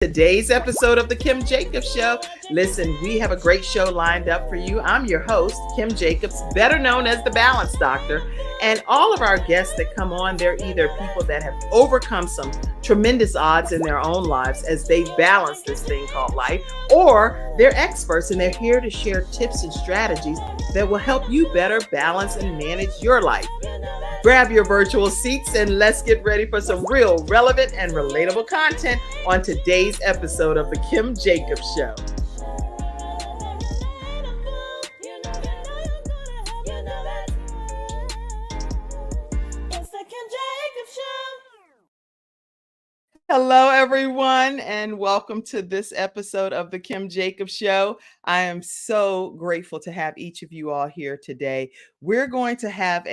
Today's episode of the Kim Jacobs Show. Listen, we have a great show lined up for you. I'm your host, Kim Jacobs, better known as the Balance Doctor. And all of our guests that come on, they're either people that have overcome some tremendous odds in their own lives as they balance this thing called life, or they're experts and they're here to share tips and strategies that will help you better balance and manage your life. Grab your virtual seats and let's get ready for some real, relevant, and relatable content on today's episode of the Kim Jacobs Show. Hello, everyone, and welcome to this episode of the Kim Jacobs Show. I am so grateful to have each of you all here today. We're going to have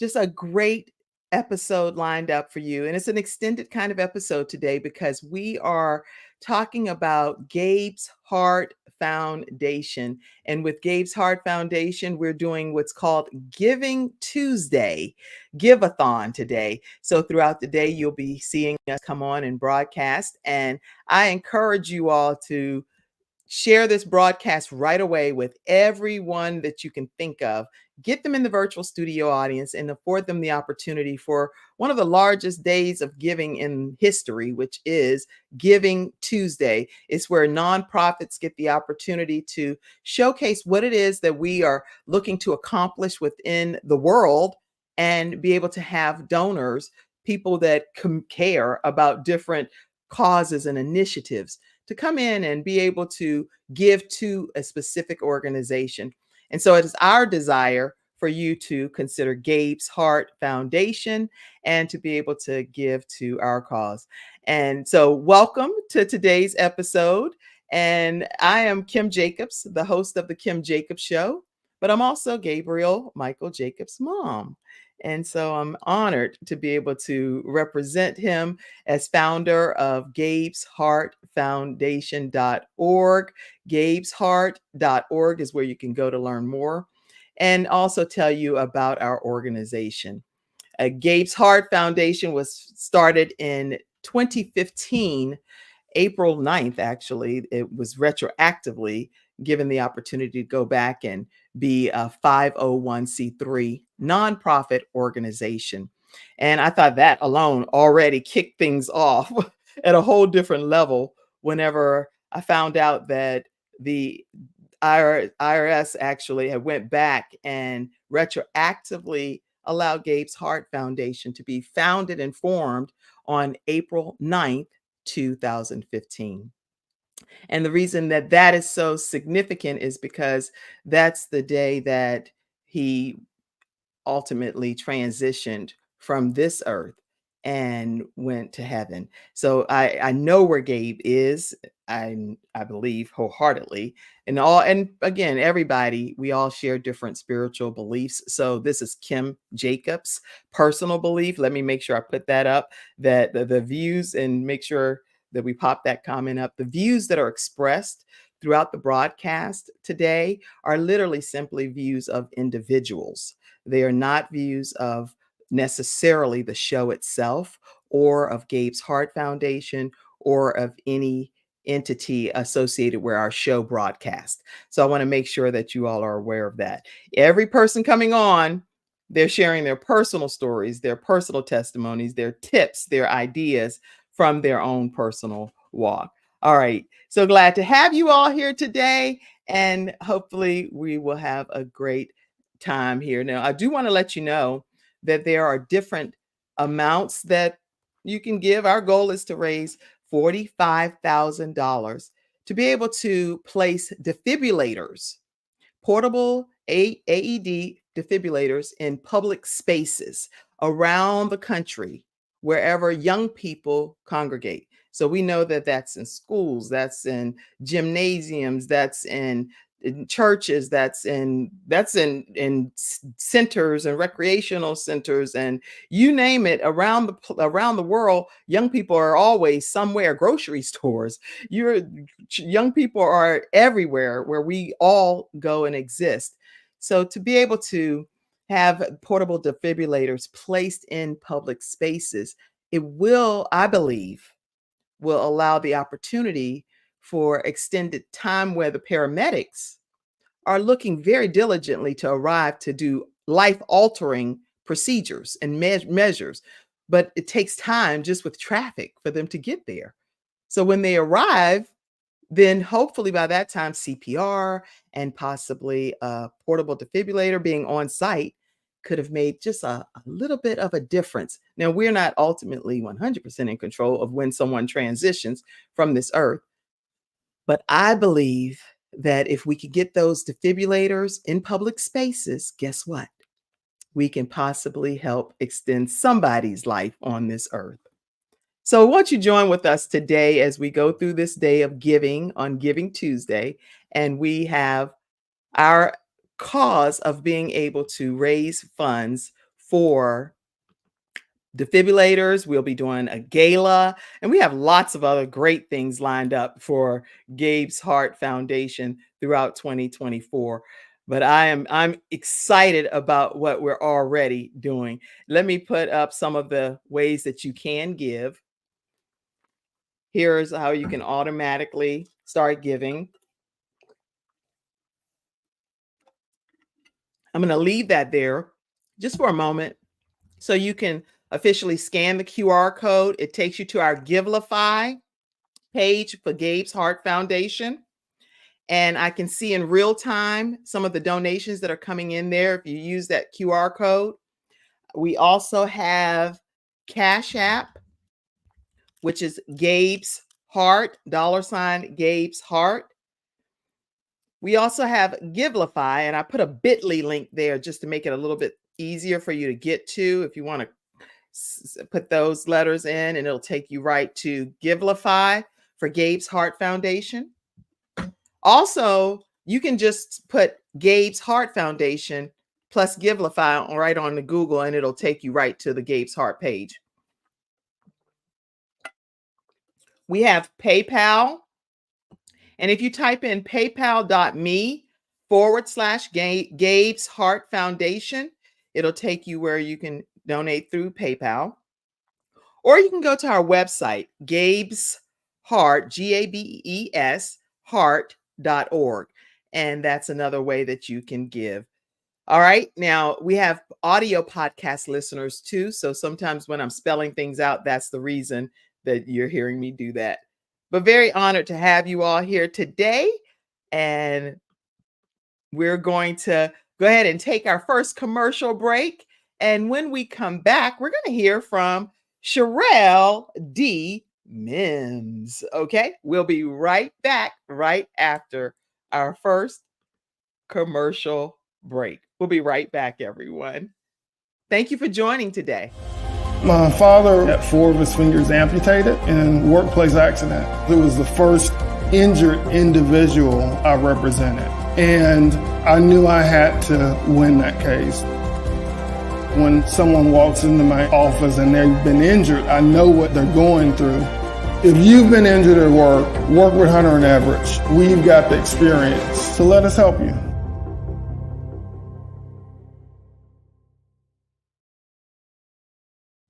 just a great episode lined up for you. And it's an extended kind of episode today because we are talking about Gabe's Heart Foundation. And with Gabe's Heart Foundation, we're doing what's called Giving Tuesday, Give-A-Thon today. So throughout the day, you'll be seeing us come on and broadcast. And I encourage you all to share this broadcast right away with everyone that you can think of. Get them in the virtual studio audience and afford them the opportunity for one of the largest days of giving in history, which is Giving Tuesday. It's where nonprofits get the opportunity to showcase what it is that we are looking to accomplish within the world and be able to have donors, people that care about different causes and initiatives, to come in and be able to give to a specific organization. And so it is our desire for you to consider Gabe's Heart Foundation and to be able to give to our cause. And so welcome to today's episode. And I am Kim Jacobs, the host of the Kim Jacobs Show, but I'm also Gabriel Michael Jacobs' mom. And so I'm honored to be able to represent him as founder of Gabe's Heart Foundation.org. Gabe'sHeart.org is where you can go to learn more and also tell you about our organization. Gabe's Heart Foundation was started in 2015, April 9th, actually. It was retroactively given the opportunity to go back and be a 501c3 nonprofit organization. And I thought that alone already kicked things off at a whole different level whenever I found out that the IRS actually had went back and retroactively allowed Gabe's Heart Foundation to be founded and formed on April 9th, 2015. And the reason that that is so significant is because that's the day that he ultimately transitioned from this earth and went to heaven. So I know where Gabe is. I believe wholeheartedly. And again, everybody, we all share different spiritual beliefs. So this is Kim Jacobs' personal belief. Let me make sure I put that up, that the views, and make sure that we pop that comment up. The views that are expressed throughout the broadcast today are literally simply views of individuals. They are not views of necessarily the show itself or of Gabe's Heart Foundation or of any entity associated with our show broadcast. So I want to make sure that you all are aware of that. Every person coming on, they're sharing their personal stories, their personal testimonies, their tips, their ideas from their own personal walk. All right. So glad to have you all here today. And hopefully we will have a great time here. Now, I do want to let you know that there are different amounts that you can give. Our goal is to raise $45,000 to be able to place defibrillators, portable AED defibrillators in public spaces around the country, wherever young people congregate. So we know that that's in schools, that's in gymnasiums, that's in churches, that's in centers and recreational centers, and you name it, around the world. Young people are always somewhere. Grocery stores, young people are everywhere where we all go and exist. So to be able to have portable defibrillators placed in public spaces, it will, I believe, will allow the opportunity for extended time where the paramedics are looking very diligently to arrive to do life-altering procedures and measures. But it takes time just with traffic for them to get there. So when they arrive, then hopefully by that time, CPR and possibly a portable defibrillator being on site could have made just a little bit of a difference. Now, we're not ultimately 100% in control of when someone transitions from this earth, but I believe that if we could get those defibrillators in public spaces, guess what? We can possibly help extend somebody's life on this earth. So won't you join with us today as we go through this day of giving on Giving Tuesday, and we have our cause of being able to raise funds for defibrillators. We'll be doing a gala, and we have lots of other great things lined up for Gabe's Heart Foundation throughout 2024. But I'm excited about what we're already doing. Let me put up some of the ways that you can give. Here's how you can automatically start giving. I'm going to leave that there just for a moment so you can officially scan the QR code. It takes you to our Givelify page for Gabe's Heart Foundation. And I can see in real time some of the donations that are coming in there if you use that QR code. We also have Cash App, which is Gabe's Heart, $ Gabe's Heart. We also have Givelify, and I put a bit.ly link there just to make it a little bit easier for you to get to if you want to put those letters in, and it'll take you right to Givelify for Gabe's Heart Foundation. Also, you can just put Gabe's Heart Foundation plus Givelify right on the Google, and it'll take you right to the Gabe's Heart page. We have PayPal. And if you type in paypal.me/Gabe's Heart Foundation, it'll take you where you can donate through PayPal. Or you can go to our website, Gabe's Heart, Gabe's heart.org. And that's another way that you can give. All right. Now, we have audio podcast listeners too. So sometimes when I'm spelling things out, that's the reason that you're hearing me do that. But very honored to have you all here today. And we're going to go ahead and take our first commercial break. And when we come back, we're going to hear from Sherelle D. Mims. Okay, we'll be right back right after our first commercial break. We'll be right back, everyone. Thank you for joining today. My father had 4 of his fingers amputated in a workplace accident. It was the first injured individual I represented, and I knew I had to win that case. When someone walks into my office and they've been injured, I know what they're going through. If you've been injured at work, work with Hunter and Everett. We've got the experience, so let us help you.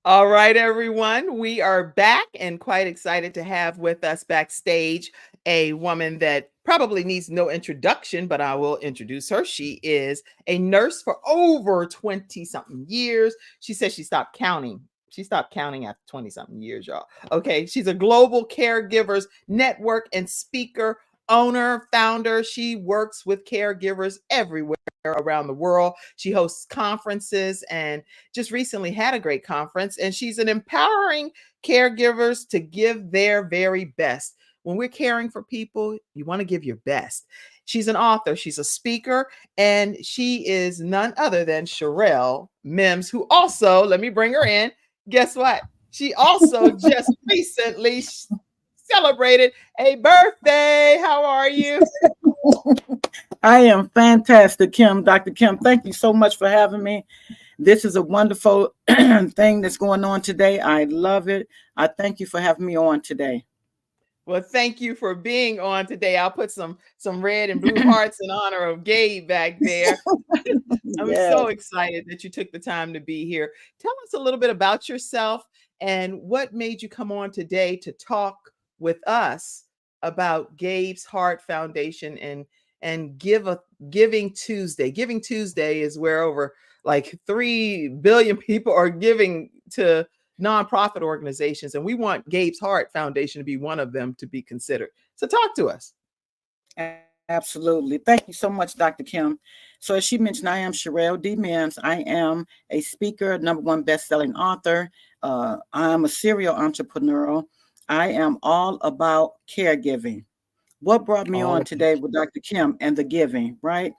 All right, everyone, we are back and quite excited to have with us backstage a woman that probably needs no introduction, but I will introduce her. She is a nurse for over 20-something years. She says she stopped counting. She stopped counting after 20-something years, y'all. Okay, she's a global caregivers network and speaker, owner, founder. She works with caregivers everywhere around the world. She hosts conferences and just recently had a great conference. And she's an empowering caregivers to give their very best. When we're caring for people, you want to give your best. She's an author, she's a speaker, and she is none other than Sherelle Mims, who also, let me bring her in. Guess what? She also just recently celebrated a birthday. How are you? I am fantastic, Kim. Dr. Kim, thank you so much for having me. This is a wonderful thing that's going on today. I love it. I thank you for having me on today. Well, thank you for being on today. I'll put some red and blue hearts in honor of Gabe back there. I'm so excited that you took the time to be here. Tell us a little bit about yourself and what made you come on today to talk with us about Gabe's Heart Foundation and Giving Tuesday. Giving Tuesday is where over like 3 billion people are giving to nonprofit organizations, and we want Gabe's Heart Foundation to be one of them to be considered. So talk to us. Absolutely. Thank you so much, Dr. Kim. So as she mentioned, I am Sherelle D. Mims. I am a speaker, #1 best-selling author. I am a serial entrepreneur. I am all about caregiving. What brought me on today with Dr. Kim and the giving, right?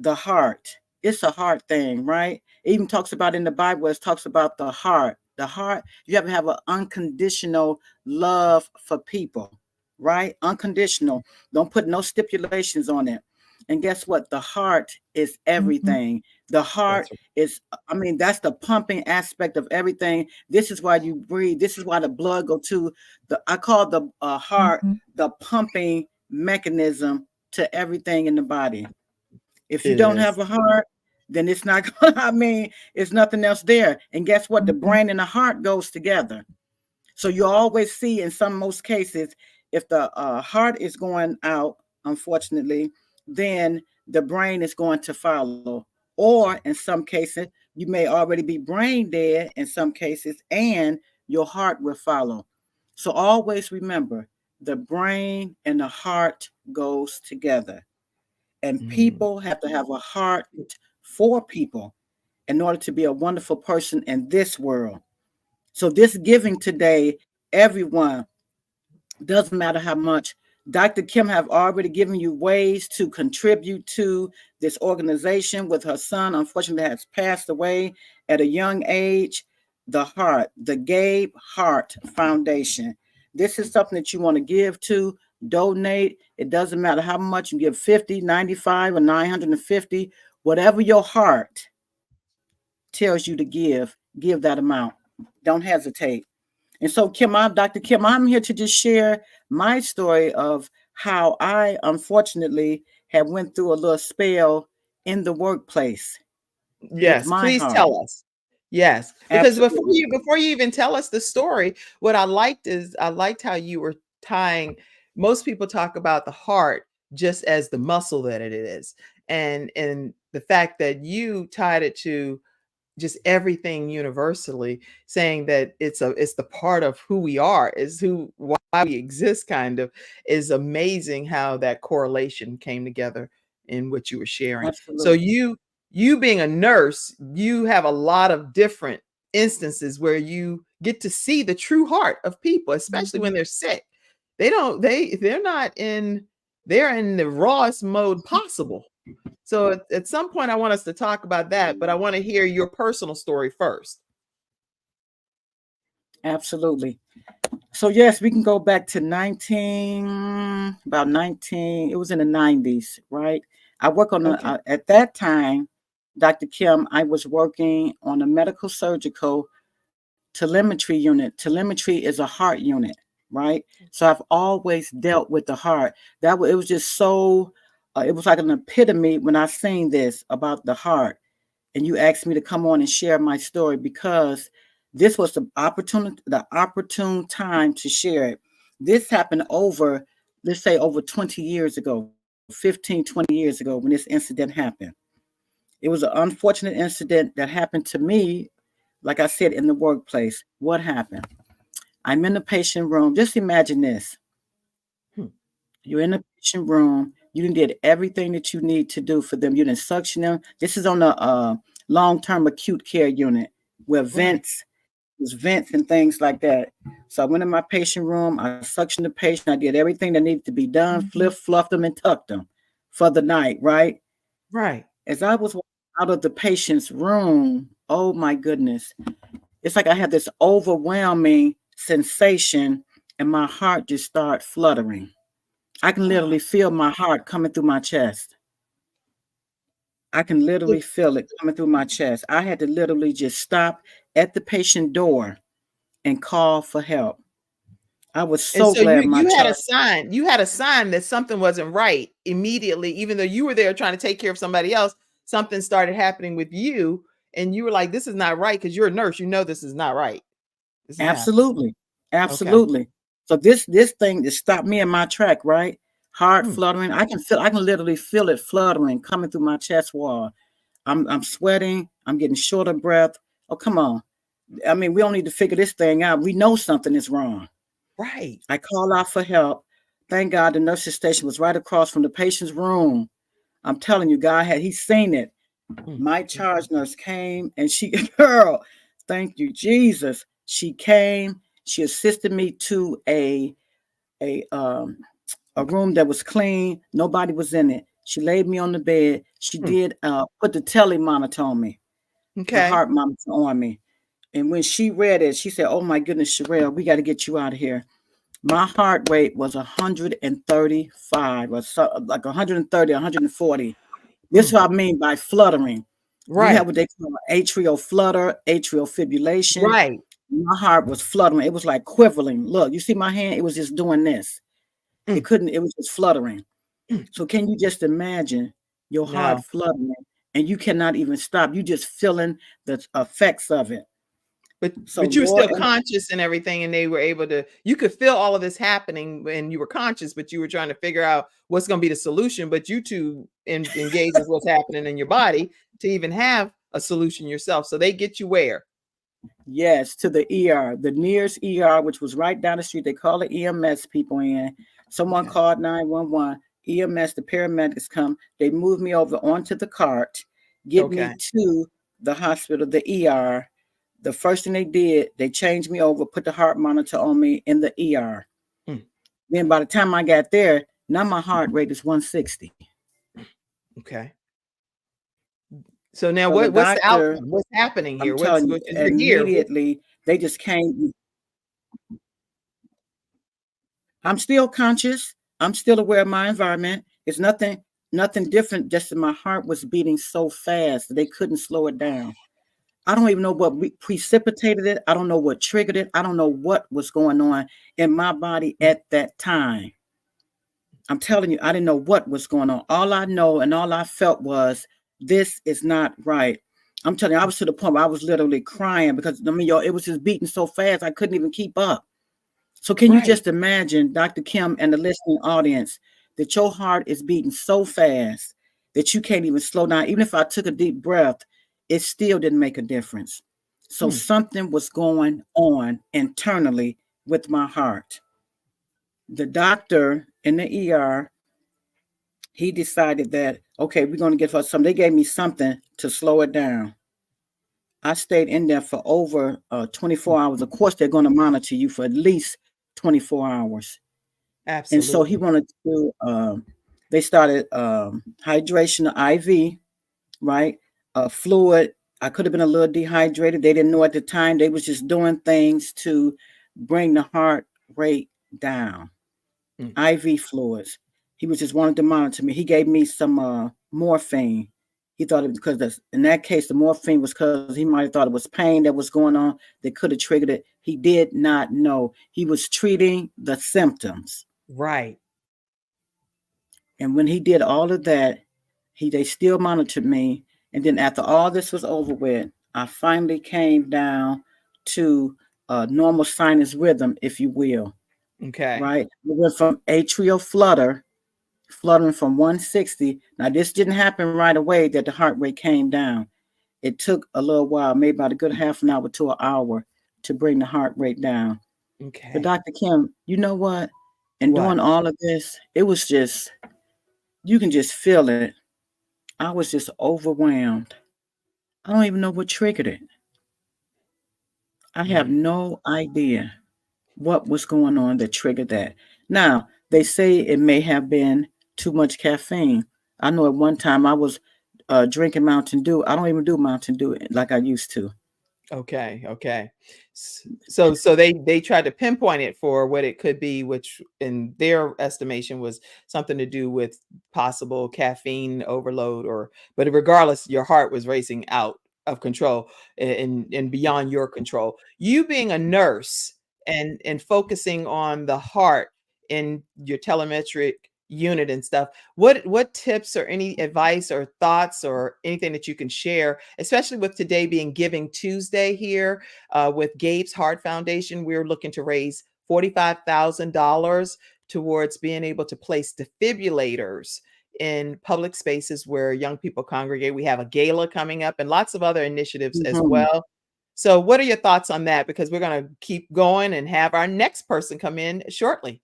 The heart. It's a heart thing, right? It even talks about in the Bible, it talks about the heart. The heart, you have to have an unconditional love for people, right? Unconditional. Don't put no stipulations on it. And guess what? The heart is everything. The heart is, I mean, that's the pumping aspect of everything. This is why you breathe. This is why the blood go to the, I call the heart, the pumping mechanism to everything in the body. If you don't have a heart, then it's not gonna, I mean, it's nothing else there. And guess what? The brain and the heart goes together. So you always see in most cases, if the heart is going out, unfortunately, then the brain is going to follow. Or in some cases, you may already be brain dead in some cases, and your heart will follow. So always remember, the brain and the heart goes together. And people have to have a heart for people in order to be a wonderful person in this world. So this giving today, everyone, doesn't matter how much. Dr. Kim have already given you ways to contribute to this organization. With her son, unfortunately, has passed away at a young age. The heart, the Gabe Heart Foundation. This is something that you want to give to, donate. It doesn't matter how much you give, 50, 95, or 950, whatever your heart tells you to give that amount. Don't hesitate. And so Dr. Kim, I'm here to just share my story of how I unfortunately have went through a little spell in the workplace. Yes, please tell us. Yes, because before you even tell us the story, what I liked how you were tying. Most people talk about the heart just as the muscle that it is, and the fact that you tied it to just everything universally, saying that it's the part of who we are, why we exist, kind of, is amazing how that correlation came together in what you were sharing. Absolutely. So you being a nurse, you have a lot of different instances where you get to see the true heart of people, especially when they're sick. They're in the rawest mode possible. So at some point, I want us to talk about that, but I want to hear your personal story first. Absolutely. So yes, we can go back to it was in the 90s, right? I work on at that time, Dr. Kim, I was working on a medical surgical telemetry unit. Telemetry is a heart unit, right? So I've always dealt with the heart. It was just so, it was like an epitome when I seen this about the heart. And you asked me to come on and share my story because this was the opportune time to share it. This happened let's say over 20 years ago, 15, 20 years ago when this incident happened. It was an unfortunate incident that happened to me, like I said, in the workplace. What happened? I'm in the patient room. Just imagine this. You're in the patient room. You did everything that you need to do for them. You didn't suction them. This is on a long-term acute care unit where vents and things like that. So I went in my patient room. I suctioned the patient. I did everything that needed to be done, fluffed them, and tucked them for the night, right? Right. As I was walking out of the patient's room, oh my goodness. It's like I had this overwhelming sensation and my heart just started fluttering. I can literally feel my heart coming through my chest. I can literally feel it coming through my chest. I had to literally just stop at the patient door and call for help. I was so glad you had a sign. You had a sign that something wasn't right immediately, even though you were there trying to take care of somebody else. Something started happening with you, and you were like, "This is not right," because you're a nurse. You know this is not right. Absolutely. Okay. So this thing just stopped me in my track, right? Heart Hmm. fluttering. I can literally feel it fluttering coming through my chest wall. I'm sweating. I'm getting short of breath. Oh, come on. I mean, we don't need to figure this thing out. We know something is wrong. Right. I call out for help. Thank God the nurse's station was right across from the patient's room. I'm telling you, he's seen it. My charge nurse came and she, girl, thank you, Jesus. She came, she assisted me to a room that was clean. Nobody was in it. She laid me on the bed. She did put the tele monitor on me, the Okay. heart monitor on me. And when she read it, she said, "Oh my goodness, Sherelle, we got to get you out of here." My heart rate was 135, or so, like 130, 140. This is what I mean by fluttering. You have Right. what they call atrial flutter, atrial fibrillation. Right. My heart was fluttering. It was like quivering. Look, you see my hand? It was just doing this. It was just fluttering. So can you just imagine your heart No. fluttering and you cannot even stop? You just feeling the effects of it. But So you were still Lord, conscious and everything, and they were able to, you could feel all of this happening when you were conscious, but you were trying to figure out what's going to be the solution. But you two engage with what's happening in your body to even have a solution yourself. So they get you where? yes, to the ER, the nearest ER, which was right down the street. They call the EMS people in. Someone called 911. EMS, the paramedics come. They move me over onto the cart, get me to the hospital, the ER. The first thing they did, they changed me over, put the heart monitor on me in the ER. Then by the time I got there, now my heart rate is 160. Okay. So now So the what's the doctor, outcome? What's happening here? I'm telling you, You're here? immediately they just came. I'm still conscious. I'm still aware of my environment. It's nothing different. Just that my heart was beating so fast that they couldn't slow it down. I don't even know what precipitated it. I don't know what triggered it. I don't know what was going on in my body at that time. I'm telling you, I didn't know what was going on. All I know and all I felt was, this is not right. I'm telling you, I was to the point where I was literally crying because, I mean, it was just beating so fast, I couldn't even keep up. So can you just imagine, Dr. Kim and the listening audience, that your heart is beating so fast that you can't even slow down? Even if I took a deep breath, it still didn't make a difference. So something was going on internally with my heart. The doctor in the ER, he decided that, okay, we're going to give her something. They gave me something to slow it down. I stayed in there for over 24 hours. Of course, they're going to monitor you for at least 24 hours. And so he Absolutely. wanted to, they started hydration, IV, right? Fluid. I could have been a little dehydrated. They didn't know at the time. They was just doing things to bring the heart rate down. IV fluids. He was just wanting to monitor me. He gave me some morphine. He thought it because in that case, the morphine was because he might have thought it was pain that was going on that could have triggered it. He did not know. He was treating the symptoms. Right. And when he did all of that, they still monitored me. And then after all this was over with, I finally came down to normal sinus rhythm, if you will. Okay. Right? We went from atrial fluttering from 160. Now, this didn't happen right away that the heart rate came down. It took a little while, maybe about a good half an hour to an hour to bring the heart rate down. Okay. But Dr. Kim, you know what? And What? doing all of this, it was just, you can just feel it. I was just overwhelmed. I don't even know what triggered it. I have no idea what was going on that triggered that. Now, they say it may have been too much caffeine. I know at one time I was drinking Mountain Dew. I don't even do Mountain Dew like I used to. Okay. Okay. So they tried to pinpoint it for what it could be, which in their estimation was something to do with possible caffeine overload, but regardless, your heart was racing out of control and beyond your control. You being a nurse and focusing on the heart in your telemetric unit and stuff, what tips or any advice or thoughts or anything that you can share, especially with today being Giving Tuesday here with Gabe's Heart Foundation? We're looking to raise $45,000 towards being able to place defibrillators in public spaces where young people congregate. We have a gala coming up and lots of other initiatives as Mhm. well. So what are your thoughts on that? Because we're going to keep going and have our next person come in shortly.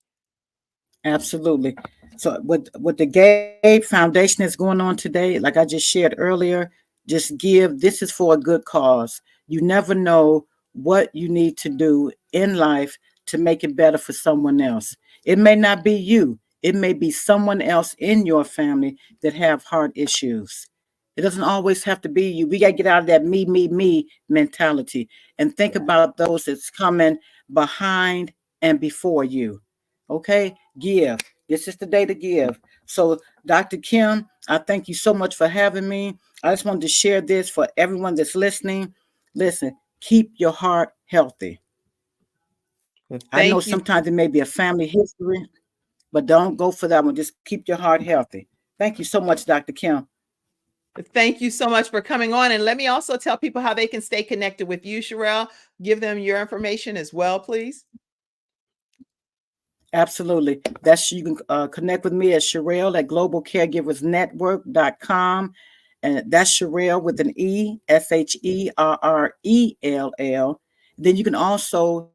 Absolutely. So what the Gabe Foundation is going on today, like I just shared earlier, just give. This is for a good cause. You never know what you need to do in life to make it better for someone else. It may not be you. It may be someone else in your family that have heart issues. It doesn't always have to be you. We got to get out of that me mentality and think about those that's coming behind and before you. Okay? Give. This is the day to give. So, Dr. Kim, I thank you so much for having me. I just wanted to share this for everyone that's listening. Listen, keep your heart healthy. Well, I know thank you. sometimes it may be a family history, but don't go for that one. Just keep your heart healthy. Thank you so much, Dr. Kim. Thank you so much for coming on. And let me also tell people how they can stay connected with you, Sherelle. Give them your information as well, please. Absolutely. That's you can connect with me at Sherelle at globalcaregiversnetwork.com. And that's Sherelle with an E, Sherrell. Then you can also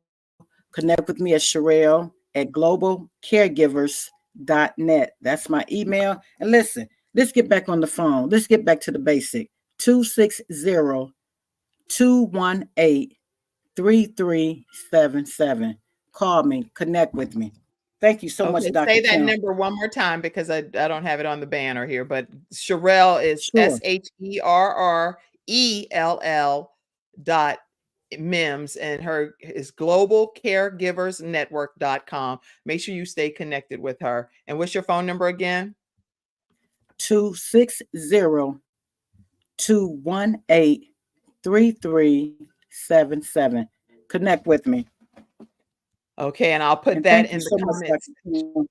connect with me at Sherelle at globalcaregivers.net. That's my email. And listen, let's get back on the phone. Let's get back to the basic. 260-218-3377. Call me, connect with me. Thank you so much, Okay, Dr. say that Kim. number one more time because I don't have it on the banner here, but Sherelle is Sure. SHERRELL dot MEMS and her is globalcaregiversnetwork.com. Make sure you stay connected with her. And what's your phone number again? 260-218-3377. Connect with me. Okay, and I'll put And that thank you in the so much, comments. Dr. Kim.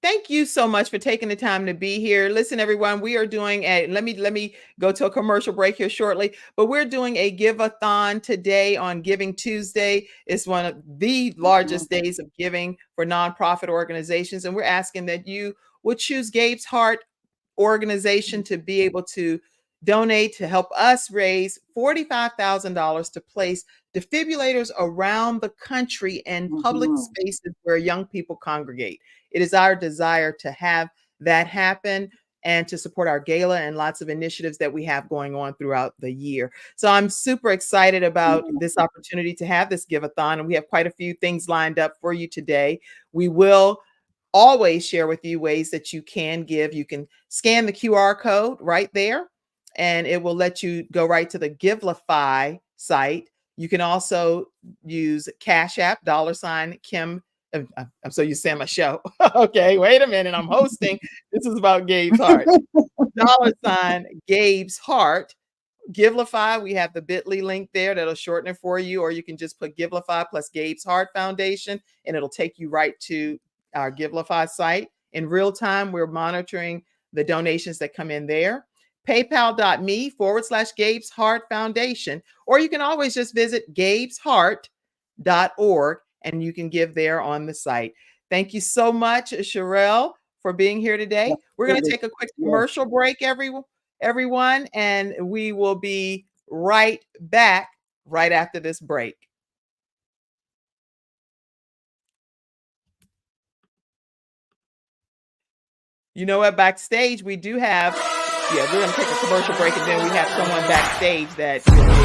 Thank you so much for taking the time to be here. Listen, everyone, we are doing let me go to a commercial break here shortly, but we're doing a Give-A-Thon today on Giving Tuesday. It's one of the largest days of giving for nonprofit organizations, and we're asking that you would choose Gabe's Heart organization to be able to donate to help us raise $45,000 to place defibrillators around the country in public Mhm. spaces where young people congregate. It is our desire to have that happen and to support our gala and lots of initiatives that we have going on throughout the year. So I'm super excited about this opportunity to have this Give-A-Thon, and we have quite a few things lined up for you today. We will always share with you ways that you can give. You can scan the QR code right there, and it will let you go right to the Givelify site. You can also use Cash App, $Kim. I'm so used to saying my show. Okay, wait a minute. I'm hosting. This is about Gabe's Heart. $Gabe's Heart. Givelify, we have the bit.ly link there that'll shorten it for you, or you can just put Givelify plus Gabe's Heart Foundation, and it'll take you right to our Givelify site. In real time, we're monitoring the donations that come in there. PayPal.me/Gabe's Heart Foundation, or you can always just visit gabesheart.org and you can give there on the site. Thank you so much, Sherelle, for being here today. We're going to take a quick commercial break, everyone, and we will be right back right after this break. You know what? Backstage, we do have, we're going to take a commercial break, and then we have someone backstage that you'll be able to.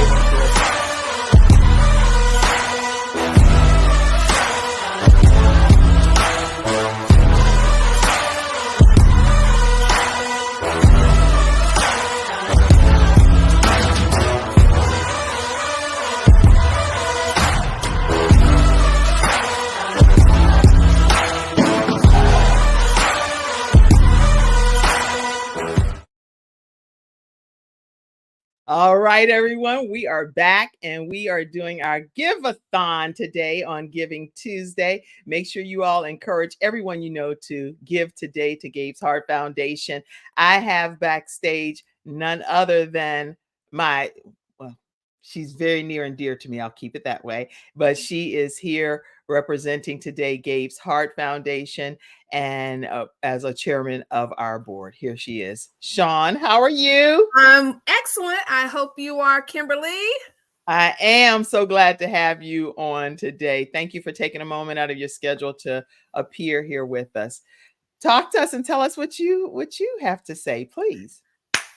All right, everyone, we are back and we are doing our Give-A-Thon today on Giving Tuesday. Make sure you all encourage everyone you know to give today to Gabe's Heart Foundation. I have backstage none other than she's very near and dear to me. I'll keep it that way. But she is here representing today Gabe's Heart Foundation and as a chairman of our board. Here she is. Sean, how are you? I'm excellent. I hope you are, Kimberly. I am so glad to have you on today. Thank you for taking a moment out of your schedule to appear here with us. Talk to us and tell us what you have to say, please.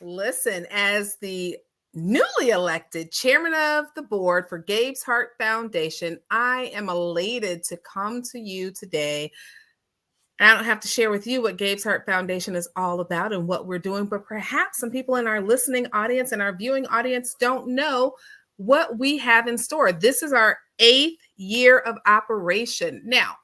Listen, as the newly elected chairman of the board for Gabe's Heart Foundation, I am elated to come to you today. I don't have to share with you what Gabe's Heart Foundation is all about and what we're doing, but perhaps some people in our listening audience and our viewing audience don't know what we have in store. This is our 8th year of operation. Now,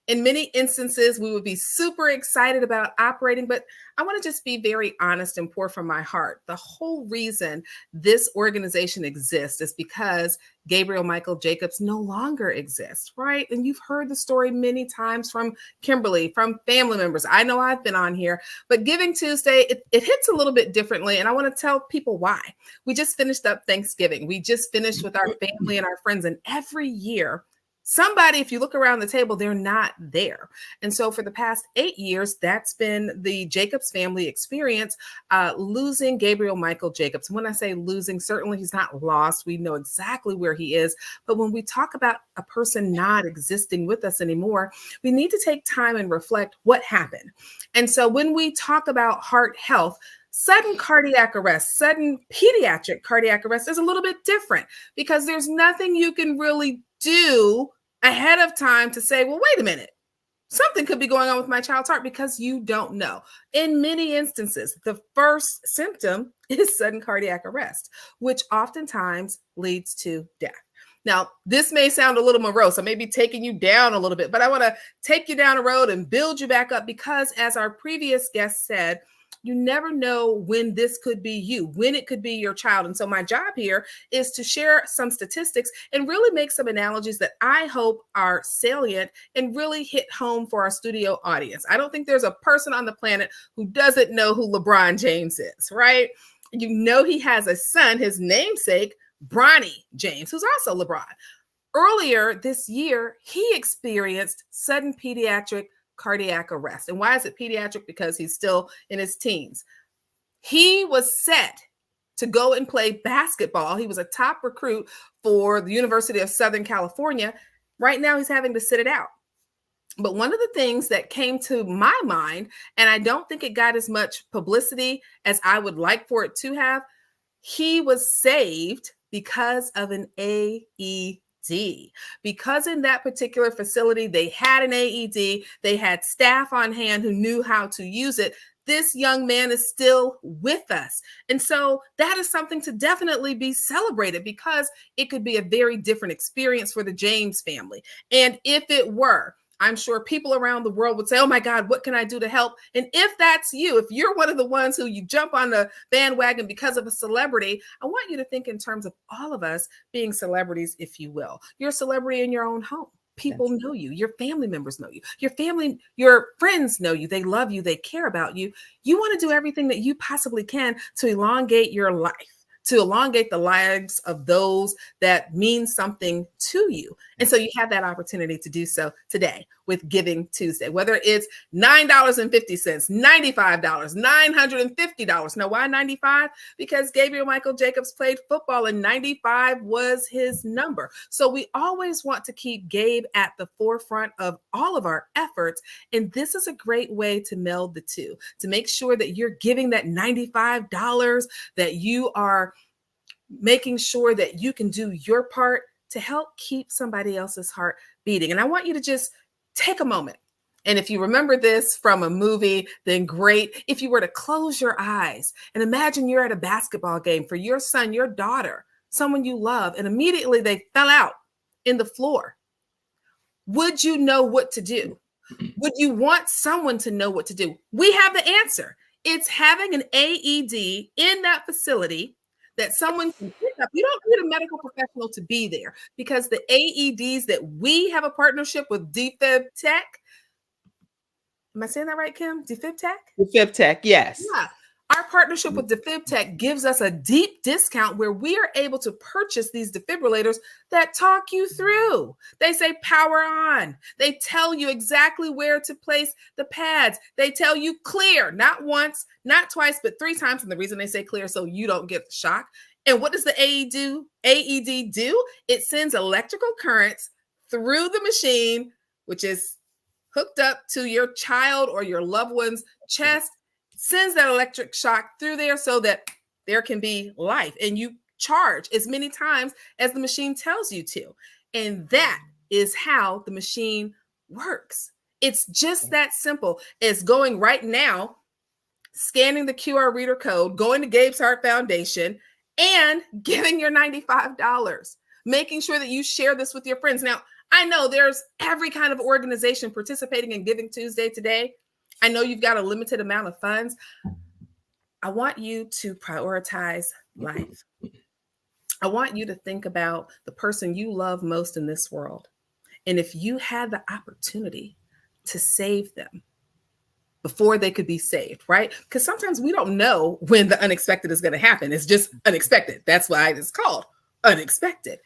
in many instances, we would be super excited about operating, but I want to just be very honest and pour from my heart. The whole reason this organization exists is because Gabriel Michael Jacobs no longer exists, right? And you've heard the story many times from Kimberly, from family members. I know I've been on here, but Giving Tuesday, it hits a little bit differently. And I want to tell people why. We just finished up Thanksgiving. We just finished with our family and our friends. And every year, somebody, if you look around the table, they're not there. And so for the past 8 years, that's been the Jacobs family experience, losing Gabriel Michael Jacobs. When I say losing, certainly he's not lost. We know exactly where he is. But when we talk about a person not existing with us anymore, we need to take time and reflect what happened. And so when we talk about heart health, sudden cardiac arrest, sudden pediatric cardiac arrest is a little bit different because there's nothing you can really do ahead of time to say, well, wait a minute, something could be going on with my child's heart, because you don't know. In many instances, the first symptom is sudden cardiac arrest, which oftentimes leads to death. Now, this may sound a little morose. I may be taking you down a little bit, but I want to take you down a road and build you back up because, as our previous guest said, you never know when this could be you, when it could be your child. And so my job here is to share some statistics and really make some analogies that I hope are salient and really hit home for our studio audience. I don't think there's a person on the planet who doesn't know who LeBron James is, right? You know he has a son, his namesake, Bronny James, who's also LeBron. Earlier this year, he experienced sudden pediatric cardiac arrest. And why is it pediatric? Because he's still in his teens. He was set to go and play basketball. He was a top recruit for the University of Southern California. Right now, he's having to sit it out. But one of the things that came to my mind, and I don't think it got as much publicity as I would like for it to have, he was saved because of an AED. Because in that particular facility, they had an AED, they had staff on hand who knew how to use it. This young man is still with us. And so that is something to definitely be celebrated, because it could be a very different experience for the James family. And if it were, I'm sure people around the world would say, oh my God, what can I do to help? And if that's you, if you're one of the ones who you jump on the bandwagon because of a celebrity, I want you to think in terms of all of us being celebrities, if you will. You're a celebrity in your own home. People know you. Your family members know you. Your friends know you. They love you. They care about you. You want to do everything that you possibly can to elongate your life, to elongate the lives of those that mean something to you. And so you have that opportunity to do so today with Giving Tuesday, whether it's $9.50, $95, $950. Now, why 95? Because Gabriel Michael Jacobs played football and 95 was his number. So we always want to keep Gabe at the forefront of all of our efforts. And this is a great way to meld the two, to make sure that you're giving that $95, that you are making sure that you can do your part to help keep somebody else's heart beating. And I want you to just take a moment. And if you remember this from a movie, then great. If you were to close your eyes and imagine you're at a basketball game for your son, your daughter, someone you love, and immediately they fell out in the floor, would you know what to do? Would you want someone to know what to do? We have the answer. It's having an AED in that facility that someone can pick up. You don't need a medical professional to be there, because the AEDs that we have a partnership with Defib Tech. Am I saying that right, Kim? Defib Tech? Defib Tech, yes. Yeah. Our partnership with DefibTech gives us a deep discount where we are able to purchase these defibrillators that talk you through. They say power on. They tell you exactly where to place the pads. They tell you clear, not once, not twice, but 3 times. And the reason they say clear so you don't get the shock. And what does the AED do? It sends electrical currents through the machine, which is hooked up to your child or your loved one's chest, sends that electric shock through there so that there can be life, and you charge as many times as the machine tells you to. And that is how the machine works. It's just that simple as going right now, scanning the QR reader code, going to Gabe's Heart Foundation, and giving your $95, making sure that you share this with your friends. Now, I know there's every kind of organization participating in Giving Tuesday today. I know you've got a limited amount of funds. I want you to prioritize life. I want you to think about the person you love most in this world. And if you had the opportunity to save them before they could be saved, right? Because sometimes we don't know when the unexpected is going to happen. It's just unexpected. That's why it's called unexpected.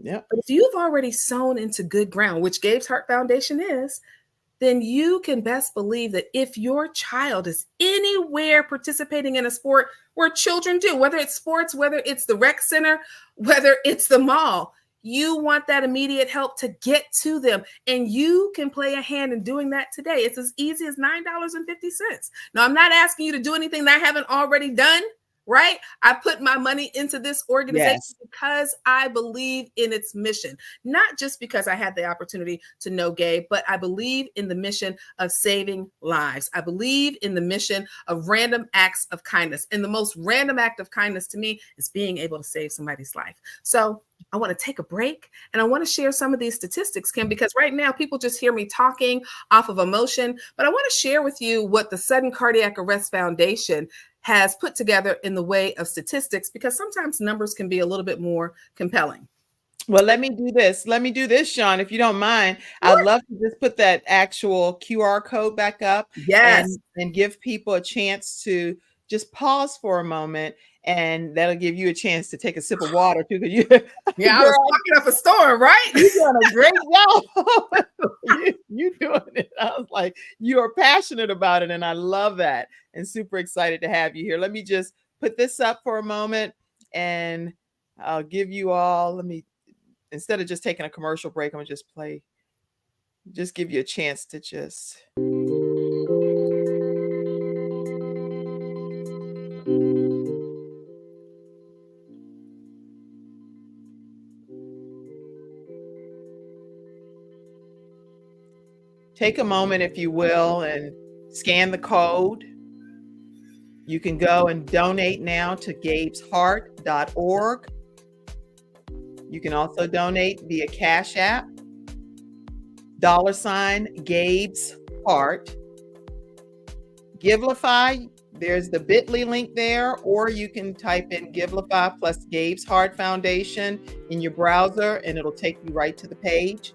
Yeah. But if you've already sown into good ground, which Gabe's Heart Foundation is, then you can best believe that if your child is anywhere participating in a sport where children do, whether it's sports, whether it's the rec center, whether it's the mall, you want that immediate help to get to them. And you can play a hand in doing that today. It's as easy as $9.50. Now, I'm not asking you to do anything that I haven't already done, right? I put my money into this organization because I believe in its mission, not just because I had the opportunity to know Gabe, but I believe in the mission of saving lives. I believe in the mission of random acts of kindness. And the most random act of kindness to me is being able to save somebody's life. So I want to take a break and I want to share some of these statistics, Kim, because right now people just hear me talking off of emotion, but I want to share with you what the Sudden Cardiac Arrest Foundation has put together in the way of statistics, because sometimes numbers can be a little bit more compelling. Well, let me do this. Sean, if you don't mind. Sure. I'd love to just put that actual QR code back up. Yes. And give people a chance to just pause for a moment, and that'll give you a chance to take a sip of water too. Because I was walking up a storm, right? You're doing a great job. You doing it. I was like, you are passionate about it, and I love that, and super excited to have you here. Let me just put this up for a moment, and I'll give you all. Instead of just taking a commercial break, I'm gonna just give you a chance to just. Take a moment, if you will, and scan the code. You can go and donate now to gabesheart.org. You can also donate via Cash App, $Gabe's Heart. Give-A-Thon, there's the bit.ly link there, or you can type in Give-A-Thon plus Gabe's Heart Foundation in your browser, and it'll take you right to the page.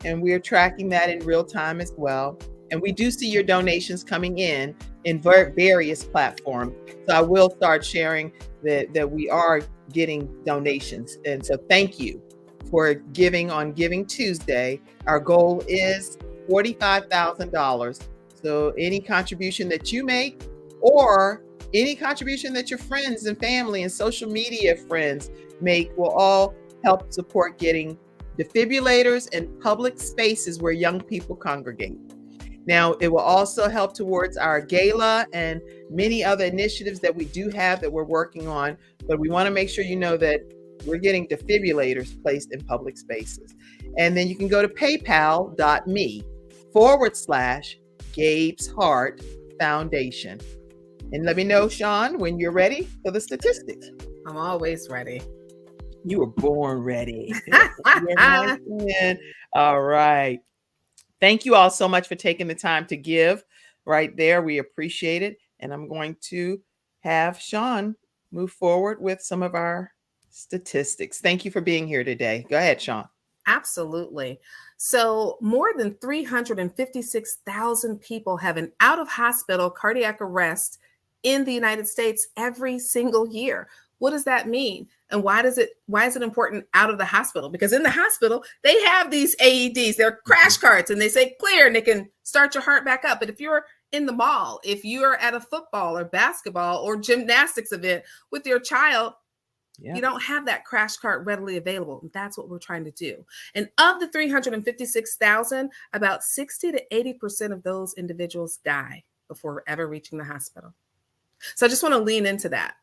And we are tracking that in real time as well. And we do see your donations coming in various platforms. So I will start sharing that we are getting donations. And so thank you for giving on Giving Tuesday. Our goal is $45,000. So any contribution that you make, or any contribution that your friends and family and social media friends make, will all help support getting defibrillators in public spaces where young people congregate. Now, it will also help towards our Gala and many other initiatives that we do have that we're working on, but we want to make sure you know that we're getting defibrillators placed in public spaces. And then you can go to paypal.me/Gabe's Heart Foundation. And let me know, Sean, when you're ready for the statistics. I'm always ready. You were born ready. All right. Thank you all so much for taking the time to give right there. We appreciate it. And I'm going to have Sean move forward with some of our statistics. Thank you for being here today. Go ahead, Sean. Absolutely. So more than 356,000 people have an out-of-hospital cardiac arrest in the United States every single year. What does that mean? And why is it important out of the hospital? Because in the hospital, they have these AEDs, they're crash carts, and they say clear, and they can start your heart back up. But if you're in the mall, if you're at a football or basketball or gymnastics event with your child, you don't have that crash cart readily available. And that's what we're trying to do. And of the 356,000, about 60 to 80% of those individuals die before ever reaching the hospital. So I just want to lean into that,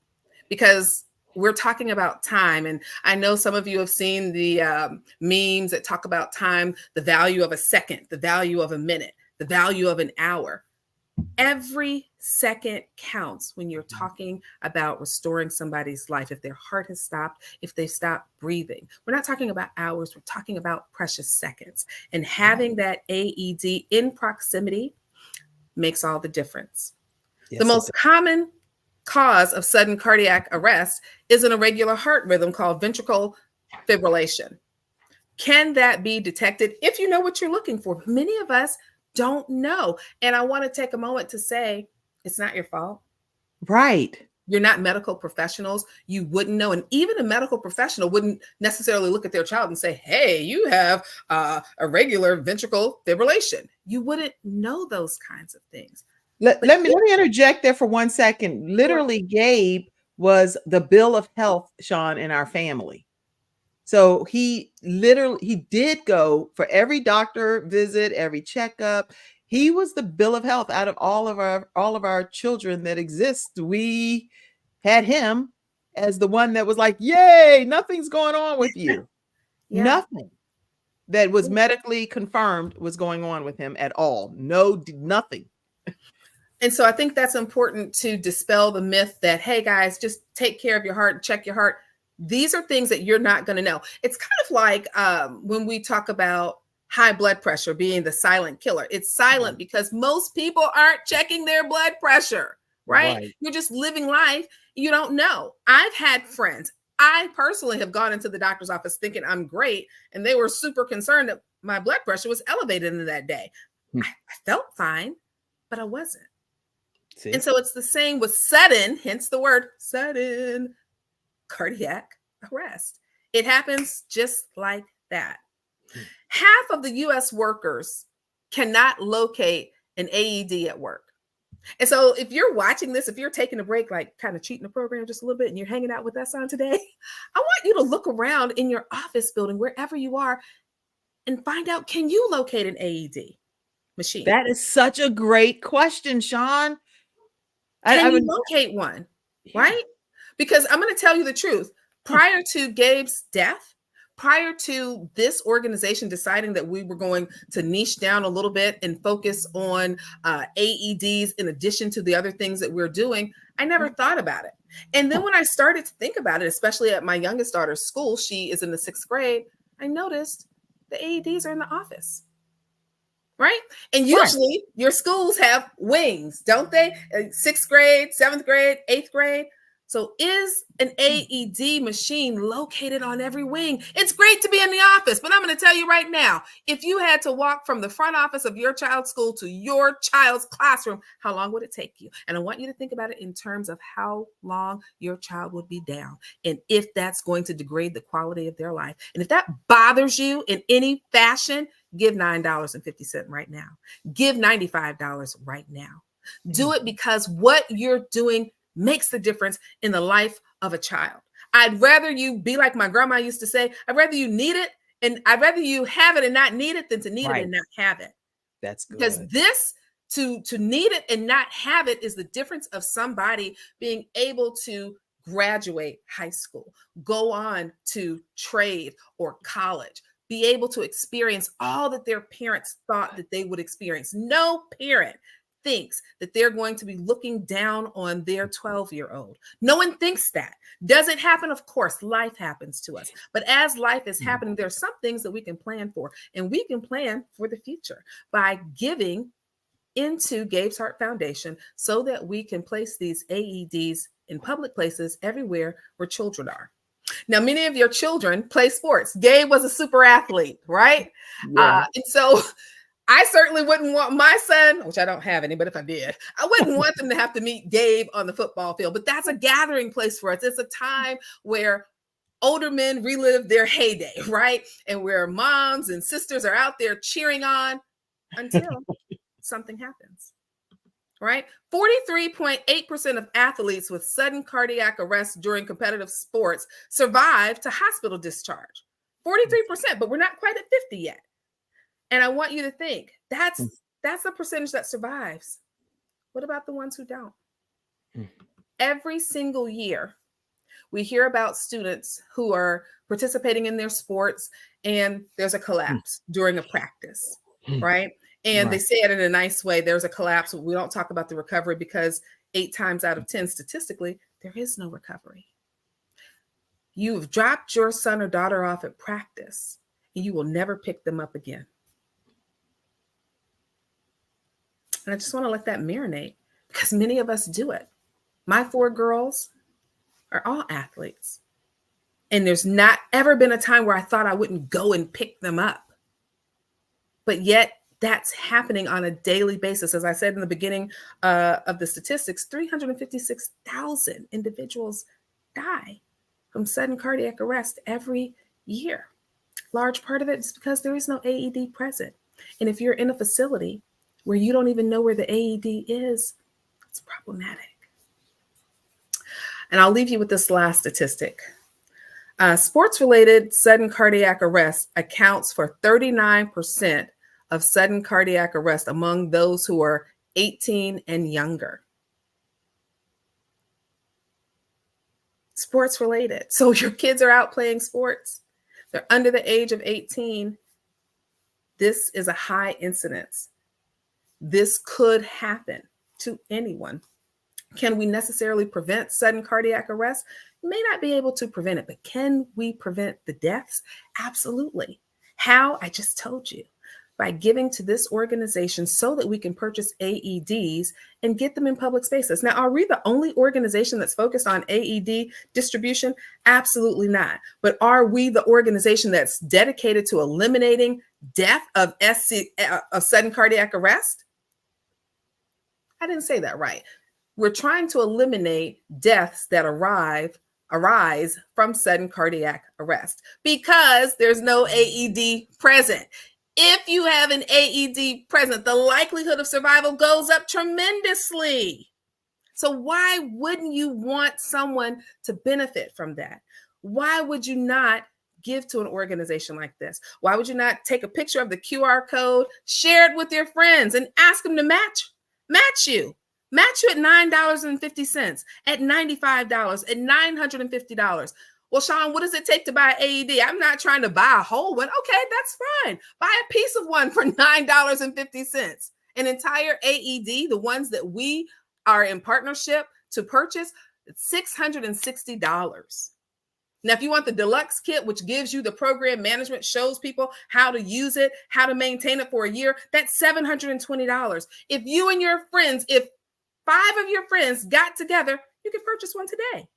because we're talking about time. And I know some of you have seen the memes that talk about time, the value of a second, the value of a minute, the value of an hour. Every second counts when you're talking about restoring somebody's life. If their heart has stopped, if they stop breathing, we're not talking about hours, we're talking about precious seconds. And having that AED in proximity makes all the difference. Yes, the most common cause of sudden cardiac arrest is an irregular heart rhythm called ventricular fibrillation. Can that be detected if you know what you're looking for? Many of us don't know. And I want to take a moment to say, it's not your fault. Right. You're not medical professionals. You wouldn't know. And even a medical professional wouldn't necessarily look at their child and say, hey, you have irregular ventricular fibrillation. You wouldn't know those kinds of things. Let me interject there for 1 second. Literally, Gabe was the bill of health, Sean, in our family. So he did go for every doctor visit, every checkup. He was the bill of health out of all of our children that exist. We had him as the one that was like, yay, nothing's going on with you. Yeah. Nothing that was medically confirmed was going on with him at all. No, nothing. And so I think that's important to dispel the myth that, hey guys, just take care of your heart, check your heart. These are things that you're not going to know. It's kind of like when we talk about high blood pressure being the silent killer. It's silent because most people aren't checking their blood pressure, right? You're just living life. You don't know. I've had friends. I personally have gone into the doctor's office thinking I'm great, and they were super concerned that my blood pressure was elevated in that day. I felt fine, but I wasn't. See? And so it's the same with sudden, hence the word sudden, cardiac arrest. It happens just like that. Half of the US workers cannot locate an AED at work. And so if you're watching this, if you're taking a break, like kind of cheating the program just a little bit, and you're hanging out with us on today, I want you to look around in your office building, wherever you are, and find out, can you locate an AED machine? That is such a great question, Sean. Can you locate one, right? Because I'm going to tell you the truth. Prior to Gabe's death, prior to this organization deciding that we were going to niche down a little bit and focus on AEDs in addition to the other things that we're doing, I never thought about it. And then when I started to think about it, especially at my youngest daughter's school, she is in the 6th grade, I noticed the AEDs are in the office. Right? And usually your schools have wings, don't they? 6th grade, 7th grade, 8th grade. So is an AED machine located on every wing? It's great to be in the office, but I'm going to tell you right now, if you had to walk from the front office of your child's school to your child's classroom, how long would it take you? And I want you to think about it in terms of how long your child would be down, and if that's going to degrade the quality of their life. And if that bothers you in any fashion, give $9.50 right now. Give $95 right now. Do it because what you're doing makes the difference in the life of a child. I'd rather you be like my grandma used to say, I'd rather you need it, and I'd rather you have it and not need it than to need it and not have it. That's good. Because this, to need it and not have it, is the difference of somebody being able to graduate high school, go on to trade or college, be able to experience all that their parents thought that they would experience. No parent thinks that they're going to be looking down on their 12-year-old. No one thinks that. Does it happen? Of course, life happens to us. But as life is happening, there's some things that we can plan for, and we can plan for the future by giving into Gabe's Heart Foundation so that we can place these AEDs in public places everywhere where children are. Now, many of your children play sports. Gabe was a super athlete, right? Yeah. And so I certainly wouldn't want my son, which I don't have any, but if I did, I wouldn't want them to have to meet Gabe on the football field. But that's a gathering place for us. It's a time where older men relive their heyday, right? And where moms and sisters are out there cheering on until something happens, right? 43.8% of athletes with sudden cardiac arrest during competitive sports survive to hospital discharge. 43%, but we're not quite at 50 yet. And I want you to think, that's the percentage that survives. What about the ones who don't? Every single year, we hear about students who are participating in their sports and there's a collapse during a practice, right? And they say it in a nice way. There's a collapse. We don't talk about the recovery because 8 times out of 10, statistically, there is no recovery. You've dropped your son or daughter off at practice and you will never pick them up again. And I just want to let that marinate because many of us do it. My 4 girls are all athletes. And there's not ever been a time where I thought I wouldn't go and pick them up. But yet that's happening on a daily basis. As I said in the beginning of the statistics, 356,000 individuals die from sudden cardiac arrest every year. Large part of it is because there is no AED present. And if you're in a facility where you don't even know where the AED is, it's problematic. And I'll leave you with this last statistic. Sports-related sudden cardiac arrest accounts for 39% of sudden cardiac arrest among those who are 18 and younger. Sports-related. So your kids are out playing sports. They're under the age of 18. This is a high incidence. This could happen to anyone. Can we necessarily prevent sudden cardiac arrest? We may not be able to prevent it, but can we prevent the deaths? Absolutely. How? I just told you. By giving to this organization so that we can purchase AEDs and get them in public spaces. Now, are we the only organization that's focused on AED distribution? Absolutely not. But are we the organization that's dedicated to eliminating death of sudden cardiac arrest? I didn't say that right. We're trying to eliminate deaths that arise from sudden cardiac arrest because there's no AED present. If you have an AED present, the likelihood of survival goes up tremendously. So why wouldn't you want someone to benefit from that? Why would you not give to an organization like this? Why would you not take a picture of the QR code, share it with your friends, and ask them to match you? Match you at $9.50, at $95, at $950. Well, Sean, what does it take to buy an AED? I'm not trying to buy a whole one. Okay, that's fine. Buy a piece of one for $9.50. An entire AED, the ones that we are in partnership to purchase, it's $660. Now, if you want the deluxe kit, which gives you the program management, shows people how to use it, how to maintain it for a year, that's $720. If you and your friends, if 5 of your friends got together, you can purchase one today.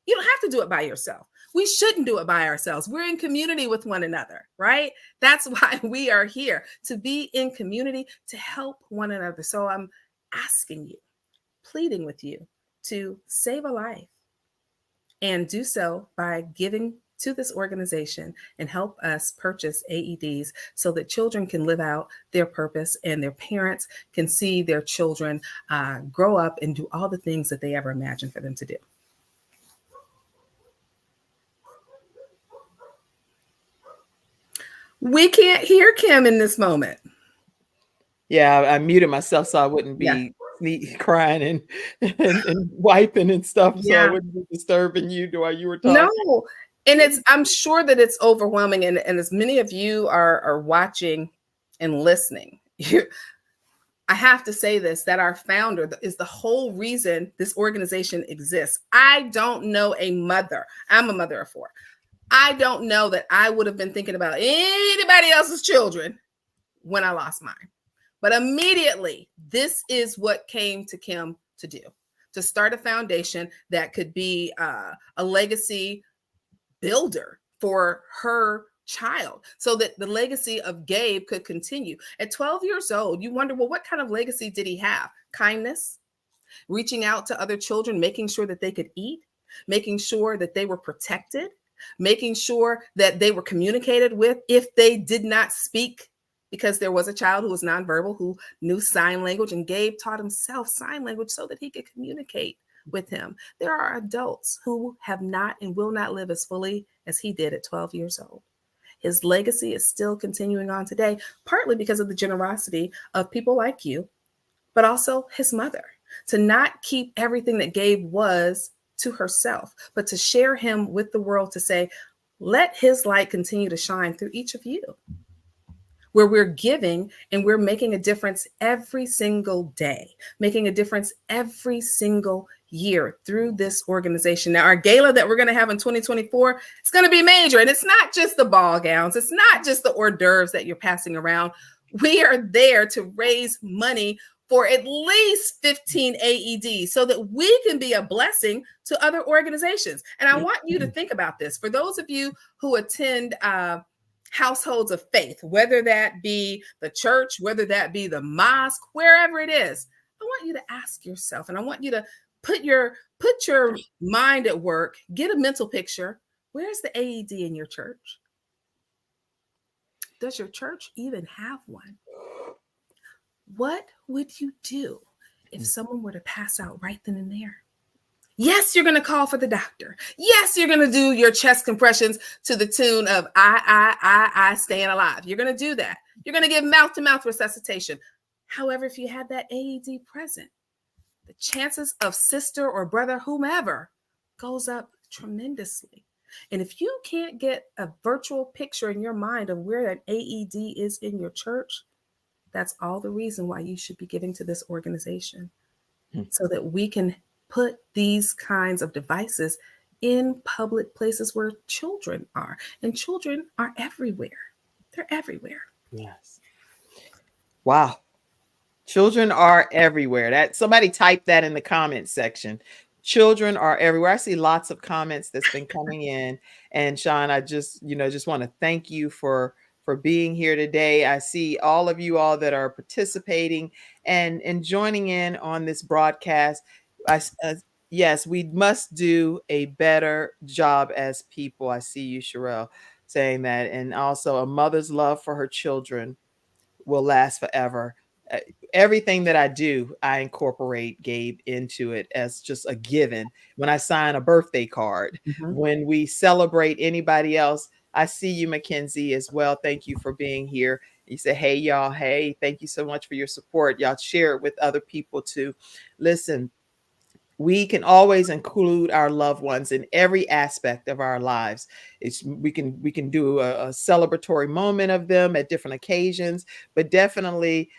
You don't have to do it by yourself. We shouldn't do it by ourselves. We're in community with one another, right? That's why we are here, to be in community, to help one another. So I'm asking you, pleading with you to save a life and do so by giving to this organization and help us purchase AEDs so that children can live out their purpose and their parents can see their children grow up and do all the things that they ever imagined for them to do. We can't hear Kim in this moment. Yeah, I muted myself so I wouldn't be crying and wiping and stuff. So I wouldn't be disturbing you while you were talking. No, and I'm sure that it's overwhelming. And as many of you are watching and listening, I have to say this, that our founder is the whole reason this organization exists. I don't know a mother. I'm a mother of 4. I don't know that I would have been thinking about anybody else's children when I lost mine. But immediately, this is what came to Kim to do, to start a foundation that could be a legacy builder for her child so that the legacy of Gabe could continue. At 12 years old, you wonder, well, what kind of legacy did he have? Kindness, reaching out to other children, making sure that they could eat, making sure that they were protected, making sure that they were communicated with if they did not speak, because there was a child who was nonverbal who knew sign language, and Gabe taught himself sign language so that he could communicate with him. There are adults who have not and will not live as fully as he did at 12 years old. His legacy is still continuing on today, partly because of the generosity of people like you, but also his mother, to not keep everything that Gabe was to herself, but to share him with the world, to say, let his light continue to shine through each of you, where we're giving and we're making a difference every single day, making a difference every single year through this organization. Now, our gala that we're going to have in 2024, it's going to be major. And it's not just the ball gowns. It's not just the hors d'oeuvres that you're passing around. We are there to raise money for at least 15 AEDs so that we can be a blessing to other organizations. And I want you to think about this. For those of you who attend households of faith, whether that be the church, whether that be the mosque, wherever it is, I want you to ask yourself, and I want you to put your mind at work, get a mental picture. Where's the AED in your church? Does your church even have one? What would you do if someone were to pass out right then and there? Yes, you're going to call for the doctor. Yes, you're going to do your chest compressions to the tune of I staying alive. You're going to do that. You're going to give mouth-to-mouth resuscitation. However, if you had that AED present, the chances of sister or brother, whomever, goes up tremendously. And if you can't get a virtual picture in your mind of where an AED is in your church, that's all the reason why you should be giving to this organization, so that we can put these kinds of devices in public places where children are. And children are everywhere. They're everywhere. Yes. Wow. Children are everywhere. That somebody typed that in the comments section. Children are everywhere. I see lots of comments that's been coming in. And Sean, I just want to thank you for being here today. I see all of you all that are participating and joining in on this broadcast. Yes, we must do a better job as people. I see you, Sherelle, saying that. And also, a mother's love for her children will last forever. Everything that I do, I incorporate Gabe into it as just a given. When I sign a birthday card, when we celebrate anybody else, I see you, Mackenzie, as well. Thank you for being here. You say, hey, y'all. Hey, thank you so much for your support. Y'all share it with other people too. Listen, we can always include our loved ones in every aspect of our lives. We can do a celebratory moment of them at different occasions, but definitely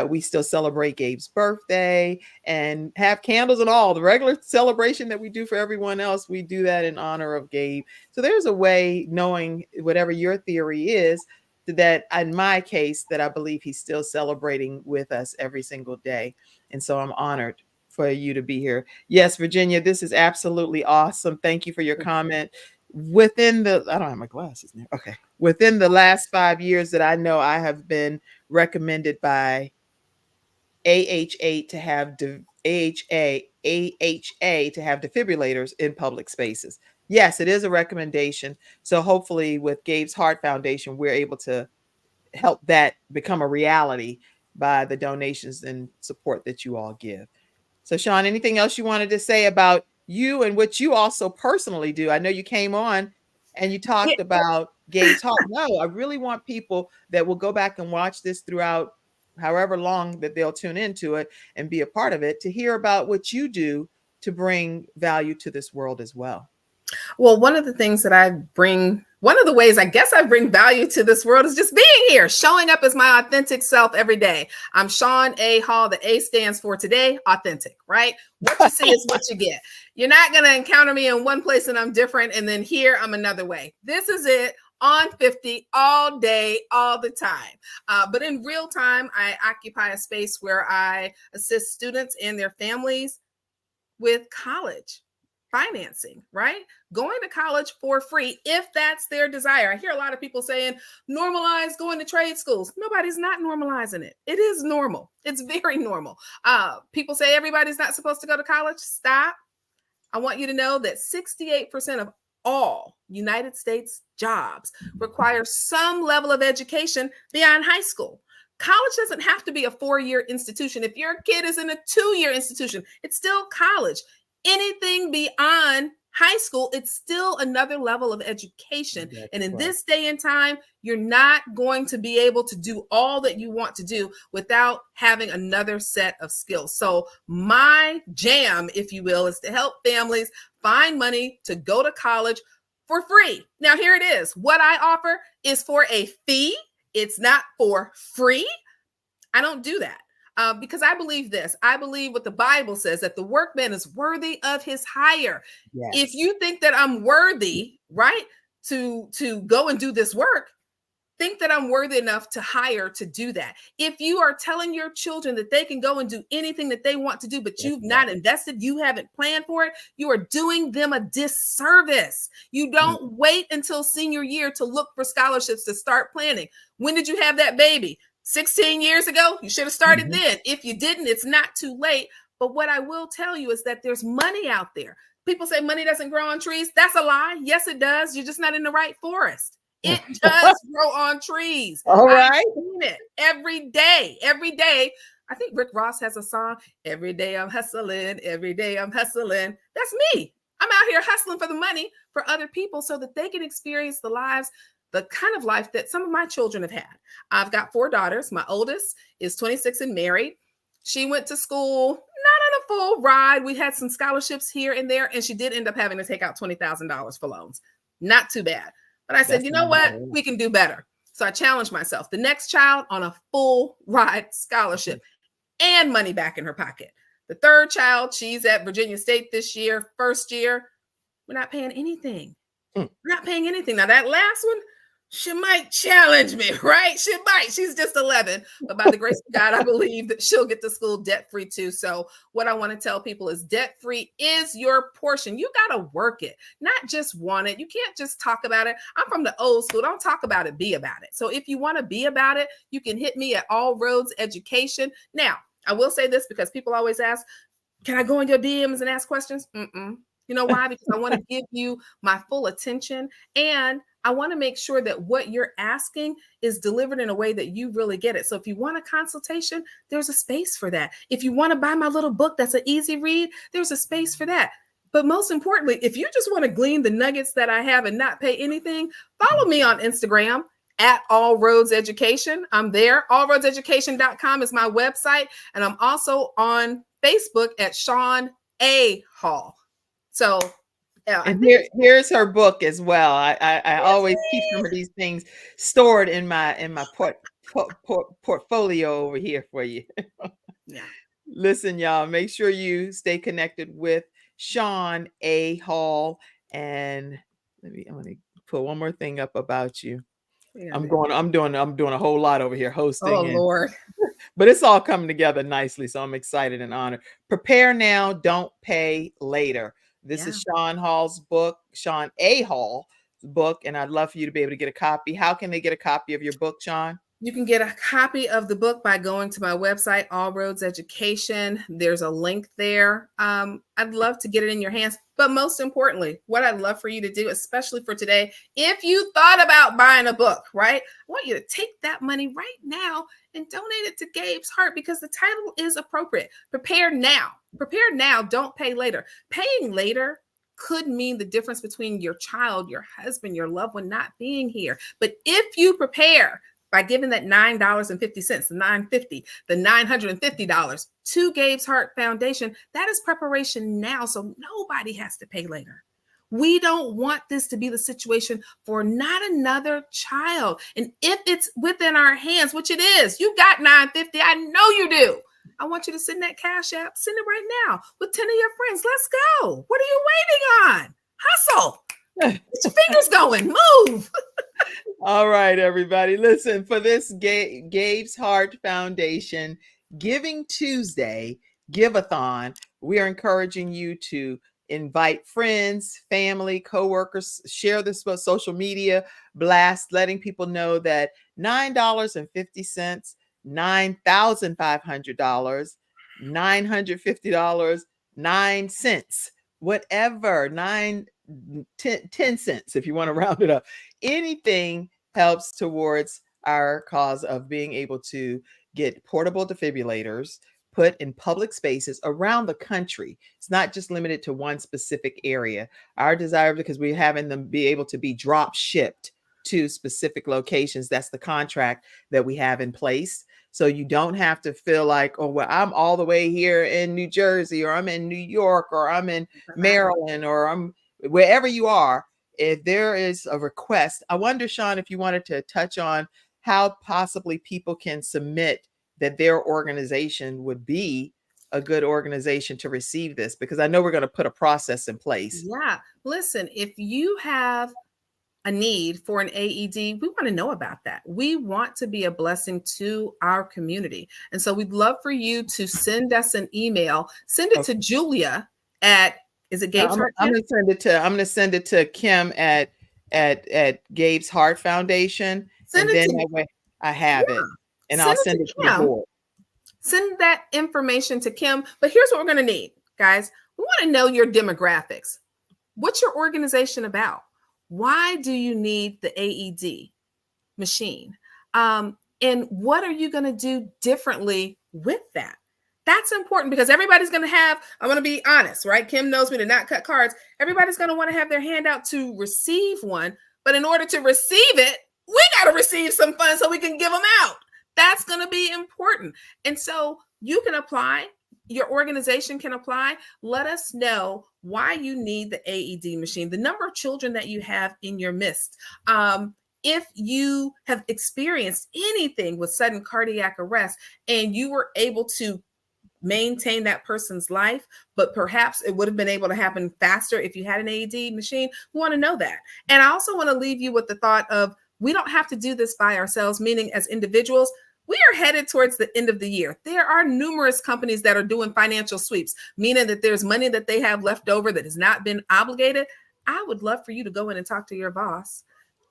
we still celebrate Gabe's birthday and have candles and all the regular celebration that we do for everyone else. We do that in honor of Gabe. So there's a way, knowing whatever your theory is, that in my case, that I believe he's still celebrating with us every single day. And so I'm honored for you to be here. Yes, Virginia, this is absolutely awesome. Thank you for your comment. Within the, I don't have my glasses now. Okay. Within the last 5 years that I know, I have been recommended by AHA to have AHA to have defibrillators in public spaces. Yes, it is a recommendation. So hopefully with Gabe's Heart Foundation, we're able to help that become a reality by the donations and support that you all give. So Sean, anything else you wanted to say about you and what you also personally do? I know you came on and you talked about Gabe's Heart. No, I really want people that will go back and watch this throughout however long that they'll tune into it and be a part of it, to hear about what you do to bring value to this world as well. Well, one of the things that one of the ways I guess I bring value to this world is just being here, showing up as my authentic self every day. I'm Sean A. Hall. The A stands for today, authentic, right? What you see is what you get. You're not going to encounter me in one place and I'm different, and then here I'm another way. This is it. On 50 all day, all the time. But in real time, I occupy a space where I assist students and their families with college, financing, right? Going to college for free if that's their desire. I hear a lot of people saying, normalize going to trade schools. Nobody's not normalizing it. It is normal. It's very normal. People say everybody's not supposed to go to college. Stop. I want you to know that 68% of all United States jobs require some level of education beyond high school. College doesn't have to be a 4-year institution. If your kid is in a 2-year institution, it's still college. Anything beyond high school, it's still another level of education. That's and in right. this day and time, you're not going to be able to do all that you want to do without having another set of skills. So my jam, if you will, is to help families find money to go to college for free. Now, here it is. What I offer is for a fee. It's not for free. I don't do that. Because I believe this. I believe what the Bible says, that the workman is worthy of his hire. Yes. If you think that I'm worthy, right, to go and do this work, think that I'm worthy enough to hire to do that. If you are telling your children that they can go and do anything that they want to do, but you've not invested, you haven't planned for it, you are doing them a disservice. You don't wait until senior year to look for scholarships to start planning. When did you have that baby? 16 years ago? You should have started then. If you didn't, it's not too late. But what I will tell you is that there's money out there. People say money doesn't grow on trees. That's a lie. Yes, it does. You're just not in the right forest. It does grow on trees. All right. I've seen it every day. Every day. I think Rick Ross has a song, every day I'm hustling, every day I'm hustling. That's me. I'm out here hustling for the money for other people so that they can experience the lives, the kind of life that some of my children have had. I've got 4 daughters. My oldest is 26 and married. She went to school, not on a full ride. We had some scholarships here and there, and she did end up having to take out $20,000 for loans. Not too bad. But I said, you know what? We can do better. So I challenged myself. The next child on a full ride scholarship and money back in her pocket. The third child, she's at Virginia State this year, first year. We're not paying anything. We're not paying anything. Now that last one, she might challenge me, right? She might. She's just 11. But by the grace of God, I believe that she'll get to school debt-free too. So what I want to tell people is debt-free is your portion. You got to work it, not just want it. You can't just talk about it. I'm from the old school. Don't talk about it, be about it. So if you want to be about it, you can hit me at All Roads Education. Now, I will say this because people always ask, can I go in your DMs and ask questions? You know why? Because I want to give you my full attention, and I want to make sure that what you're asking is delivered in a way that you really get it. So if you want a consultation, there's a space for that. If you want to buy my little book that's an easy read, there's a space for that. But most importantly, if you just want to glean the nuggets that I have and not pay anything, follow me on Instagram at All Roads Education. I'm there. allroadseducation.com is my website. And I'm also on Facebook at Sean A. Hall. So yeah, and here's her book as well. I always keep some of these things stored in my portfolio over here for you. Yeah. Listen, y'all, make sure you stay connected with Sean A. Hall. And I'm going to put one more thing up about you. Yeah, I'm doing a whole lot over here hosting. Oh, Lord. But it's all coming together nicely. So I'm excited and honored. Prepare now, don't pay later. This is Sean Hall's book, Sean A. Hall's book, and I'd love for you to be able to get a copy. How can they get a copy of your book, Sean? You can get a copy of the book by going to my website, All Roads Education. There's a link there. I'd love to get it in your hands. But most importantly, what I'd love for you to do, especially for today, if you thought about buying a book, right? I want you to take that money right now and donate it to Gabe's Heart because the title is appropriate. Prepare now. Prepare now. Don't pay later. Paying later could mean the difference between your child, your husband, your loved one not being here. But if you prepare by giving that $9.50, the $9.50, the $950 to Gabe's Heart Foundation, that is preparation now, so nobody has to pay later. We don't want this to be the situation for not another child. And if it's within our hands, which it is, you got $9.50, I know you do. I want you to send that Cash App, send it right now with 10 of your friends. Let's go. What are you waiting on? Hustle. Get your fingers going. Move. All right, everybody. Listen, for this Gabe's Heart Foundation Giving Tuesday Give-A-Thon, we are encouraging you to invite friends, family, coworkers, share this on social media, blast, letting people know that $9.50, $9,500, $950, 9 cents, whatever, 10 cents, if you want to round it up. Anything helps towards our cause of being able to get portable defibrillators put in public spaces around the country. It's not just limited to one specific area. Our desire, because we're having them be able to be drop shipped to specific locations. That's the contract that we have in place. So you don't have to feel like, oh, well, I'm all the way here in New Jersey, or I'm in New York, or I'm in Maryland, or I'm wherever you are. If there is a request, I wonder, Sean, if you wanted to touch on how possibly people can submit that their organization would be a good organization to receive this, because I know we're going to put a process in place. Yeah. Listen, if you have a need for an AED, we want to know about that. We want to be a blessing to our community. And so we'd love for you to send us an email. Send it to Julia at, is it Gabe's Heart? I'm going to send it to Kim at Gabe's Heart Foundation. Send and it then to that way I have it. And Send I'll send it to the board. Send that information to Kim. But here's what we're going to need, guys. We want to know your demographics. What's your organization about? Why do you need the AED machine? And what are you going to do differently with that? That's important, because everybody's going to have, I'm going to be honest, right? Kim knows me to not cut cards. Everybody's going to want to have their hand out to receive one. But in order to receive it, we got to receive some funds so we can give them out. That's going to be important. And so you can apply. Your organization can apply. Let us know why you need the AED machine, the number of children that you have in your midst. If you have experienced anything with sudden cardiac arrest and you were able to maintain that person's life, but perhaps it would have been able to happen faster if you had an AED machine, we want to know that. And I also want to leave you with the thought of, we don't have to do this by ourselves, meaning as individuals, we are headed towards the end of the year. There are numerous companies that are doing financial sweeps, meaning that there's money that they have left over that has not been obligated. I would love for you to go in and talk to your boss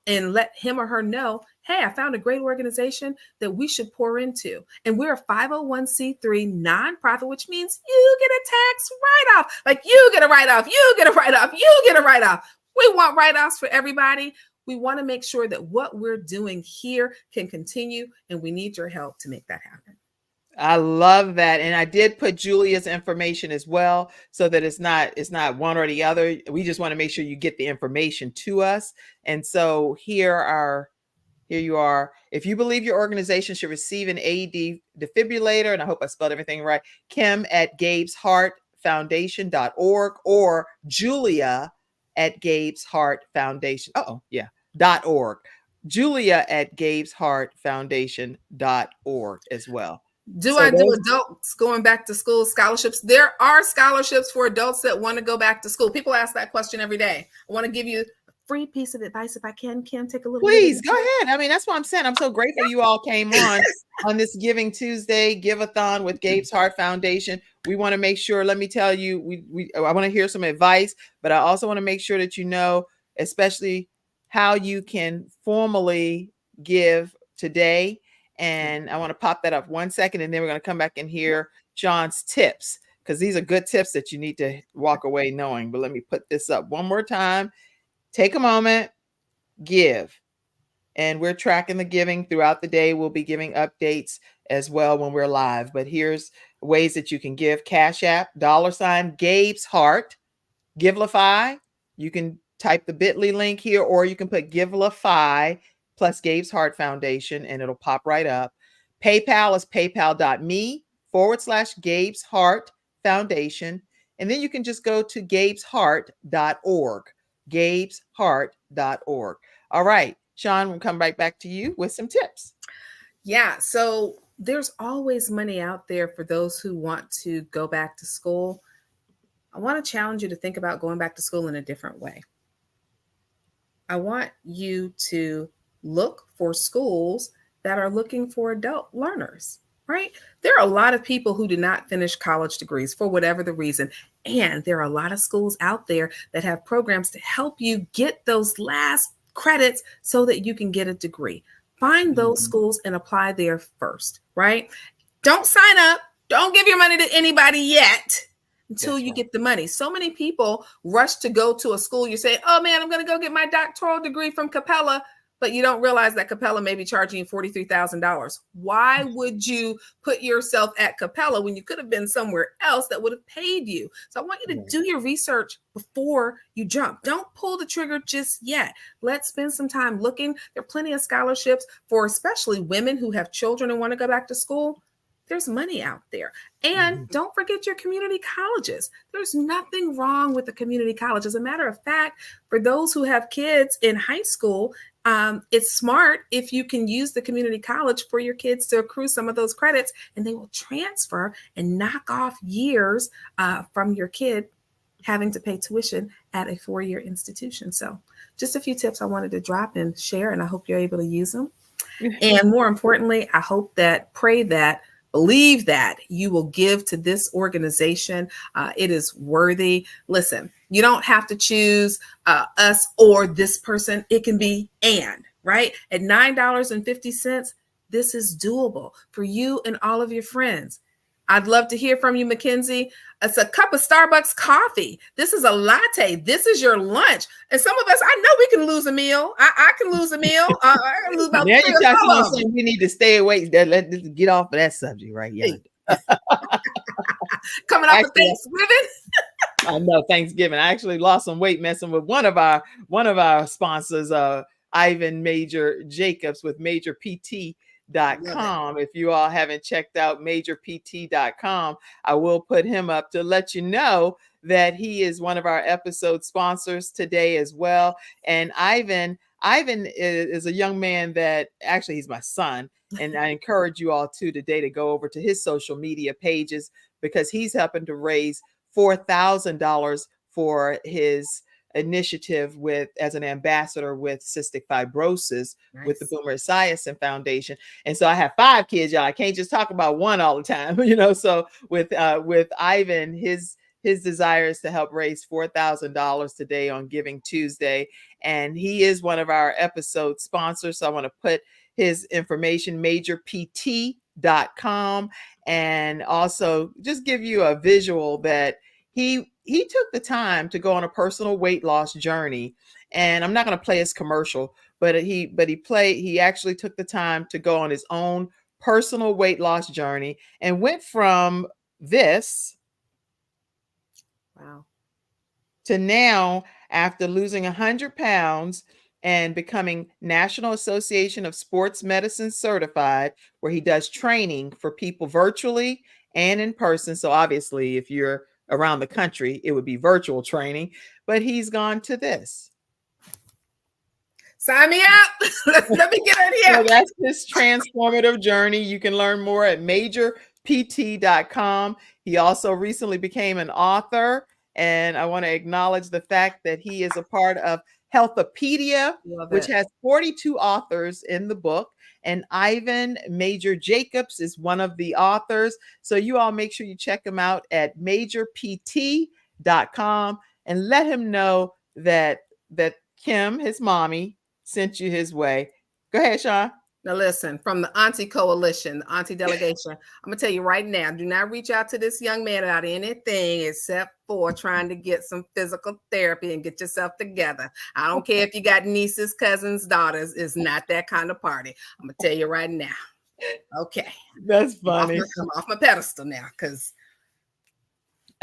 and let him or her know, hey, I found a great organization that we should pour into. And we're a 501c3 nonprofit, which means you get a tax write-off. Like you get a write-off, you get a write-off, you get a write-off. We want write-offs for everybody. We want to make sure that what we're doing here can continue, and we need your help to make that happen. I love that. And I did put Julia's information as well, so that it's not one or the other. We just want to make sure you get the information to us. And so here you are. If you believe your organization should receive an AED defibrillator, and I hope I spelled everything right, Kim at Gabe'sHeartFoundation.org or Julia at Gabe'sHeartFoundation. .org. Julia at Gabe'sHeartFoundation.org as well. I do adults going back to school scholarships? There are scholarships for adults that want to go back to school. People ask that question every day. I want to give you a free piece of advice if I can. Kim, take a little. Please go ahead. I mean, that's what I'm saying. I'm so grateful you all came on this Giving Tuesday Give-A-Thon with Gabe's Heart Foundation. We want to make sure. Let me tell you, I want to hear some advice, but I also want to make sure that you know, especially how you can formally give today. And I want to pop that up 1 second, and then we're going to come back and hear Sean's tips, because these are good tips that you need to walk away knowing. But let me put this up one more time. Take a moment, give. And we're tracking the giving throughout the day. We'll be giving updates as well when we're live. But here's ways that you can give. Cash App, $ Gabe's Heart, Givelify. You can type the bit.ly link here, or you can put Givelify plus Gabe's Heart Foundation, and it'll pop right up. PayPal is paypal.me/Gabe's Heart Foundation. And then you can just go to Gabe'sHeart.org. Gabe'sHeart.org. All right, Sean, we'll come right back to you with some tips. Yeah, so there's always money out there for those who want to go back to school. I want to challenge you to think about going back to school in a different way. I want you to look for schools that are looking for adult learners. right? There are a lot of people who do not finish college degrees for whatever the reason. And there are a lot of schools out there that have programs to help you get those last credits so that you can get a degree. Find those schools and apply there first, right? Don't sign up. Don't give your money to anybody yet until you get the money. So many people rush to go to a school. You say, oh man, I'm going to go get my doctoral degree from Capella. But you don't realize that Capella may be charging you $43,000. Why would you put yourself at Capella when you could have been somewhere else that would have paid you? So I want you to do your research before you jump. Don't pull the trigger just yet. Let's spend some time looking. There are plenty of scholarships for especially women who have children and want to go back to school. There's money out there. And don't forget your community colleges. There's nothing wrong with the community college. As a matter of fact, for those who have kids in high school, it's smart if you can use the community college for your kids to accrue some of those credits, and they will transfer and knock off years from your kid having to pay tuition at a 4-year institution. So just a few tips I wanted to drop and share, and I hope you're able to use them. And more importantly, I hope that, pray that, believe that you will give to this organization. It is worthy. Listen, you don't have to choose us or this person. It can be and, right? At $9.50, this is doable for you and all of your friends. I'd love to hear from you, Mackenzie. It's a cup of Starbucks coffee. This is a latte. This is your lunch. And some of us, I know we can lose a meal. I can lose a meal. I can lose about now three you're or talking four about of them. something we need to stay away. Let's get off of that subject right here. Coming up Actually, with Thanksgiving. I know Thanksgiving. I actually lost some weight messing with one of our sponsors, Ivan Major Jacobs with MajorPT.com. If you all haven't checked out MajorPT.com, I will put him up to let you know that he is one of our episode sponsors today as well. And Ivan is a young man that actually he's my son. And I encourage you all today to go over to his social media pages because he's helping to raise $4,000 for his initiative as an ambassador with cystic fibrosis with the Boomer Esiason Foundation. And so I have 5 kids, y'all. I can't just talk about one all the time, So with Ivan, his desire is to help raise $4,000 today on Giving Tuesday. And he is one of our episode sponsors. So I want to put his information, MajorPT.com, and also just give you a visual that he took the time to go on a personal weight loss journey. And I'm not going to play his commercial, but he actually took the time to go on his own personal weight loss journey and went from this to now, after losing 100 pounds and becoming National Association of Sports Medicine certified, where he does training for people virtually and in person. So obviously, if you're around the country, it would be virtual training, but he's gone to this. Sign me up. Let me get in here. So that's his transformative journey. You can learn more at MajorPT.com. He also recently became an author, and I want to acknowledge the fact that he is a part of Healthopedia, which has 42 authors in the book. And Ivan Major Jacobs is one of the authors. So you all make sure you check him out at MajorPT.com and let him know that Kim, his mommy, sent you his way. Go ahead, Sean. Now listen, from the Auntie Coalition, the Auntie Delegation, I'm going to tell you right now, do not reach out to this young man about anything except for trying to get some physical therapy and get yourself together. I don't care if you got nieces, cousins, daughters. It's not that kind of party. I'm going to tell you right now. Okay. That's funny. I'm off my pedestal now because...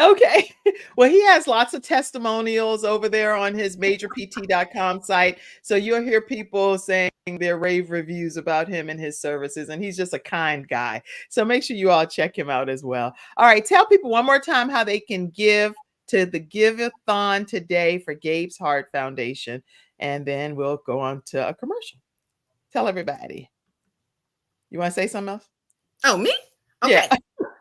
Okay. Well, he has lots of testimonials over there on his MajorPT.com site. So you'll hear people saying their rave reviews about him and his services. And he's just a kind guy. So make sure you all check him out as well. All right. Tell people one more time how they can give to the Give-A-Thon today for Gabe's Heart Foundation. And then we'll go on to a commercial. Tell everybody. You want to say something else? Oh, me? Okay. Yeah.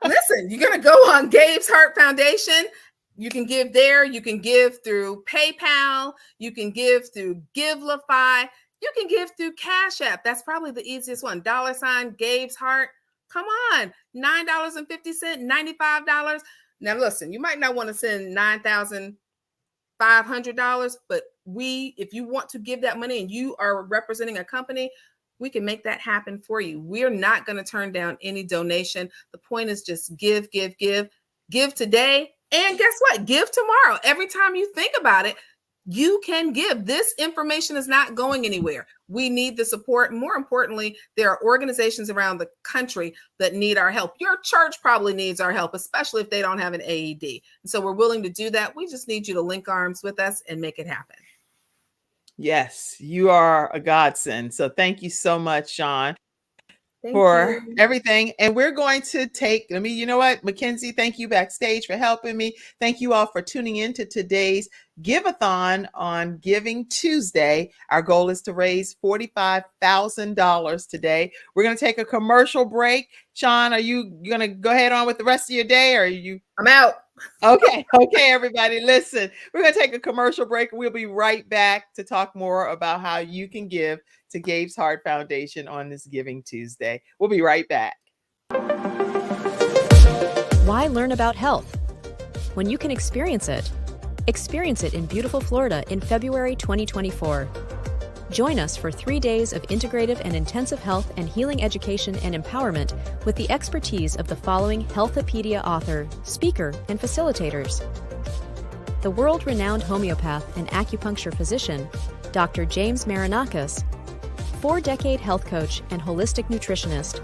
Listen, you're going to go on Gabe's Heart Foundation. You can give there. You can give through PayPal. You can give through Give-A-Thon. You can give through Cash App. That's probably the easiest one. $Gabe's Heart. Come on, $9.50, $95. Now listen, you might not want to send $9,500, but if you want to give that money and you are representing a company, we can make that happen for you. We're not going to turn down any donation. The point is just give today. And guess what? Give tomorrow. Every time you think about it, you can give. This information is not going anywhere. We need the support. More importantly, there are organizations around the country that need our help. Your church probably needs our help, especially if they don't have an AED. And so we're willing to do that. We just need you to link arms with us and make it happen. Yes, you are a godsend. So thank you so much, Sean, Thank for you. everything. And we're going to take, you know what, Mackenzie, thank you backstage for helping me. Thank you all for tuning in to today's Give-A-Thon on Giving Tuesday. Our goal is to raise $45,000 today. We're going to take a commercial break. Sean, are you going to go ahead on with the rest of your day, or are you? I'm out. Okay, everybody, listen. We're going to take a commercial break. We'll be right back to talk more about how you can give to Gabe's Heart Foundation on this Giving Tuesday. We'll be right back. Why learn about health when you can experience it? Experience it in beautiful Florida in February 2024. Join us for 3 days of integrative and intensive health and healing education and empowerment with the expertise of the following Healthopedia author, speaker, and facilitators. The world-renowned homeopath and acupuncture physician, Dr. James Marinakis, 4-decade health coach and holistic nutritionist,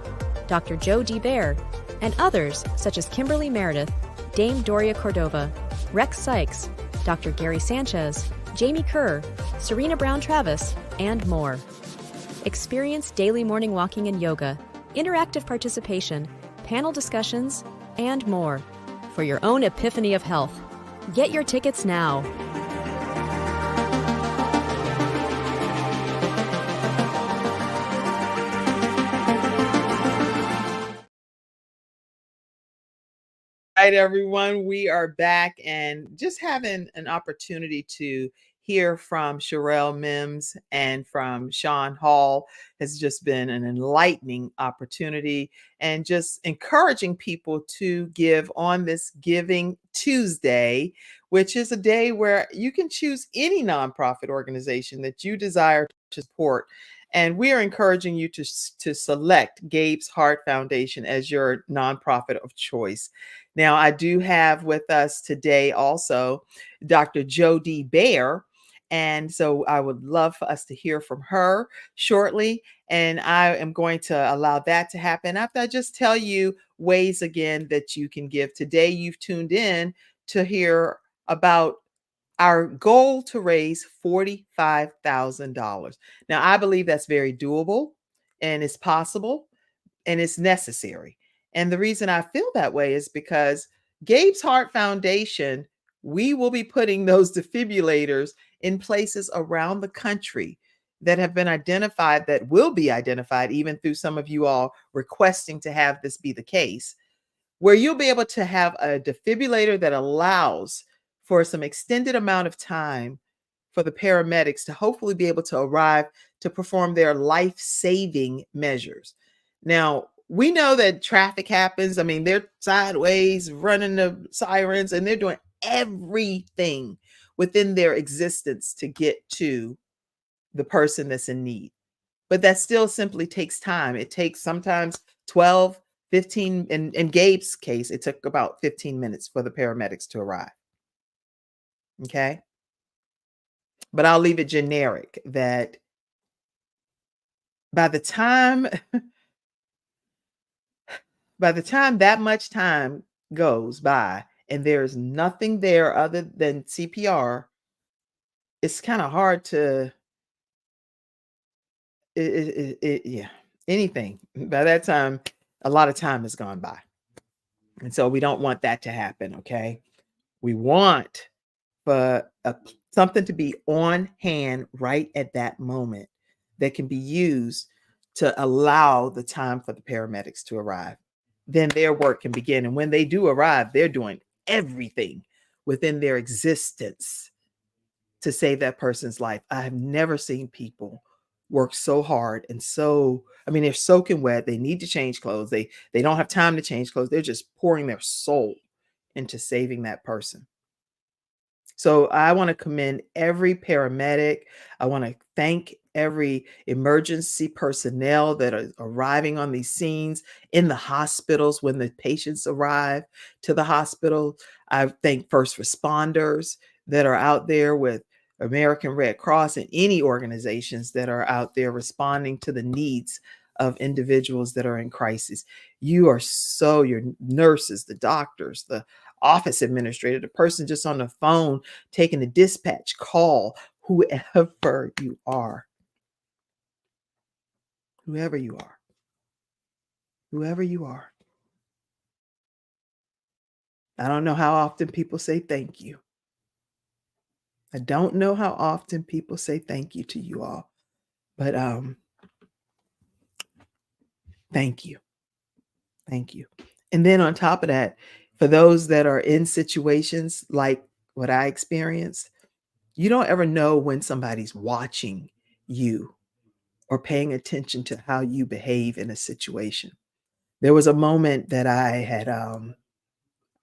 Dr. Joe D. Bear, and others such as Kimberly Meredith, Dame Doria Cordova, Rex Sykes, Dr. Gary Sanchez, Jamie Kerr, Serena Brown-Travis, and more. Experience daily morning walking and yoga, interactive participation, panel discussions, and more for your own epiphany of health. Get your tickets now. All right, everyone, we are back and just having an opportunity to hear from Sherelle Mims and from Sean Hall has just been an enlightening opportunity, and just encouraging people to give on this Giving Tuesday, which is a day where you can choose any nonprofit organization that you desire to support. And we are encouraging you to select Gabe's Heart Foundation as your nonprofit of choice. Now, I do have with us today also Dr. Joe D. Bear. And so I would love for us to hear from her shortly. And I am going to allow that to happen after I just tell you ways again that you can give. Today, you've tuned in to hear about our goal to raise $45,000. Now, I believe that's very doable, and it's possible, and it's necessary. And the reason I feel that way is because Gabe's Heart Foundation, we will be putting those defibrillators in places around the country that have been identified, that will be identified even through some of you all requesting to have this be the case, where you'll be able to have a defibrillator that allows for some extended amount of time for the paramedics to hopefully be able to arrive to perform their life-saving measures. Now, we know that traffic happens. I mean, they're sideways, running the sirens, and they're doing everything within their existence to get to the person that's in need. But that still simply takes time. It takes sometimes 12, 15, in Gabe's case, it took about 15 minutes for the paramedics to arrive. Okay. But I'll leave it generic that by the time that much time goes by and there's nothing there other than CPR, it's kind of hard to, anything. By that time, a lot of time has gone by. And so we don't want that to happen, okay? We want for something to be on hand right at that moment that can be used to allow the time for the paramedics to arrive. Then their work can begin. And when they do arrive, they're doing everything within their existence to save that person's life. I have never seen people work so hard and so, I mean, they're soaking wet. They need to change clothes. They don't have time to change clothes. They're just pouring their soul into saving that person. So I want to commend every paramedic. I want to thank every emergency personnel that are arriving on these scenes in the hospitals when the patients arrive to the hospital. I thank first responders that are out there with American Red Cross and any organizations that are out there responding to the needs of individuals that are in crisis. Your nurses, the doctors, the office administrator, the person just on the phone taking the dispatch call, whoever you are. Whoever you are. Whoever you are. I don't know how often people say thank you. I don't know how often people say thank you to you all. But thank you. Thank you. And then on top of that, for those that are in situations like what I experienced, you don't ever know when somebody's watching you or paying attention to how you behave in a situation. There was a moment that I had I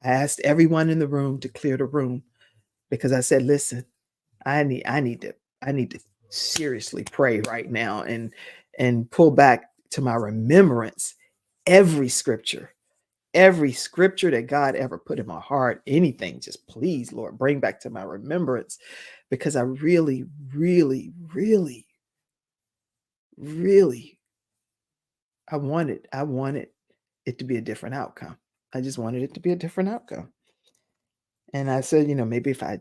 asked everyone in the room to clear the room because I said, listen, I need to seriously pray right now and pull back to my remembrance every scripture that God ever put in my heart, anything, just please, Lord, bring back to my remembrance, because I really, really, really, really, I wanted it to be a different outcome. I just wanted it to be a different outcome. And I said, maybe if I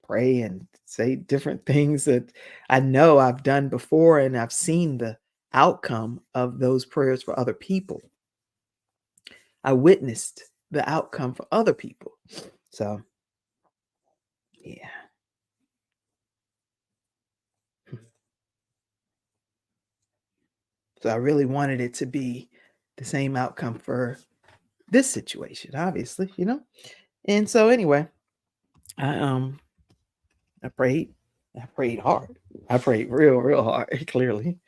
pray and say different things that I know I've done before and I've seen the outcome of those prayers for other people. I witnessed the outcome for other people. So, yeah. So I really wanted it to be the same outcome for this situation, obviously, And so anyway, I prayed. I prayed hard. I prayed real hard, clearly.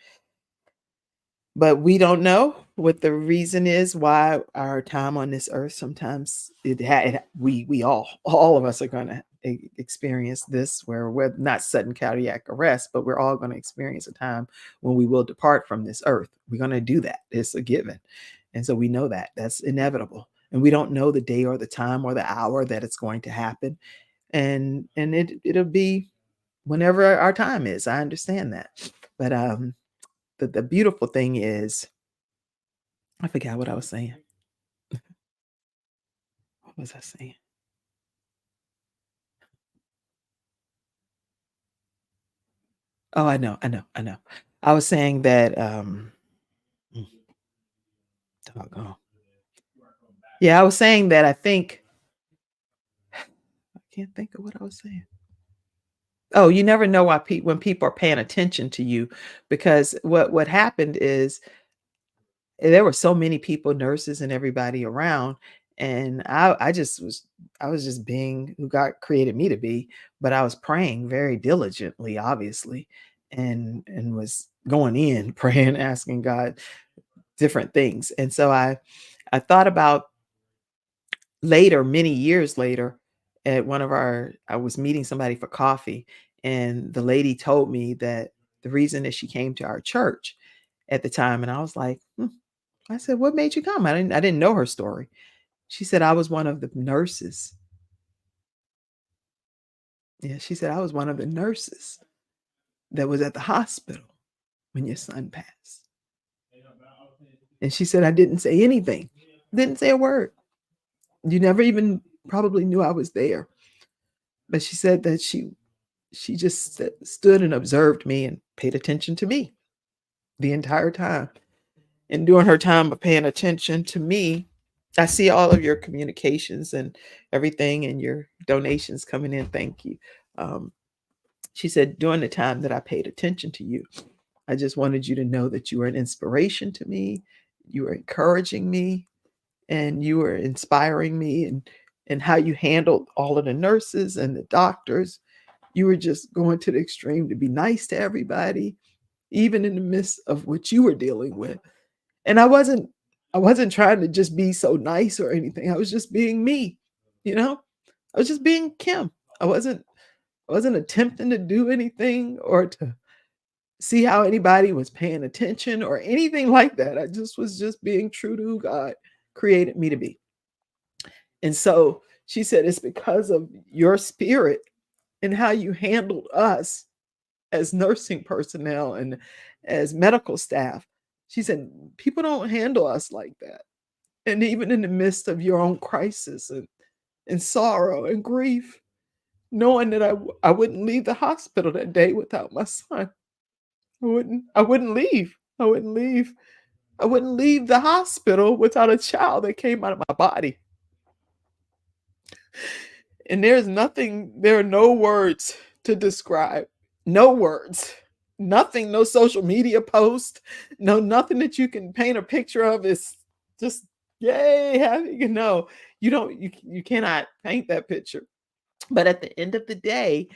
But we don't know what the reason is why our time on this earth sometimes we all of us are going to experience this, where we're not sudden cardiac arrest, but we're all going to experience a time when we will depart from this earth. We're going to do that. It's a given. And so we know that that's inevitable. And we don't know the day or the time or the hour that it's going to happen. And it'll be whenever our time is. I understand that. But the beautiful thing is, I forgot what I was saying. What was I saying? Oh, I know. I was saying that, doggone. Yeah, I was saying that I think, I can't think of what I was saying. Oh, you never know why when people are paying attention to you, because what happened is there were so many people, nurses and everybody around, and I was just being who God created me to be, but I was praying very diligently, obviously, and was going in praying, asking God different things. And so I thought about later, many years later, at I was meeting somebody for coffee, and the lady told me that the reason that she came to our church at the time, and I was like, I said, what made you come? I didn't know her story. She said, I was one of the nurses. Yeah, she said, I was one of the nurses that was at the hospital when your son passed. And she said, I didn't say anything, didn't say a word. You never even probably knew I was there. But she said that she just stood and observed me and paid attention to me the entire time. And during her time of paying attention to me, I see all of your communications and everything and your donations coming in. Thank you. She said, during the time that I paid attention to you, I just wanted you to know that you were an inspiration to me. You were encouraging me, and you were inspiring me, and how you handled all of the nurses and the doctors. You were just going to the extreme to be nice to everybody. even in the midst of what you were dealing with. And I wasn't trying to just be so nice or anything. I was just being me, you know? I was just being Kim. I wasn't attempting to do anything or to see how anybody was paying attention or anything like that. I just was just being true to who God created me to be. And so she said, it's because of your spirit and how you handled us as nursing personnel and as medical staff. She said, people don't handle us like that. And even in the midst of your own crisis and sorrow and grief, knowing that I wouldn't leave the hospital that day without my son. I wouldn't leave. I wouldn't leave. I wouldn't leave the hospital without a child that came out of my body. And there are no words to describe. No words. Nothing, no social media post, nothing that you can paint a picture of. Is just, yay, you cannot paint that picture. But at the end of the day,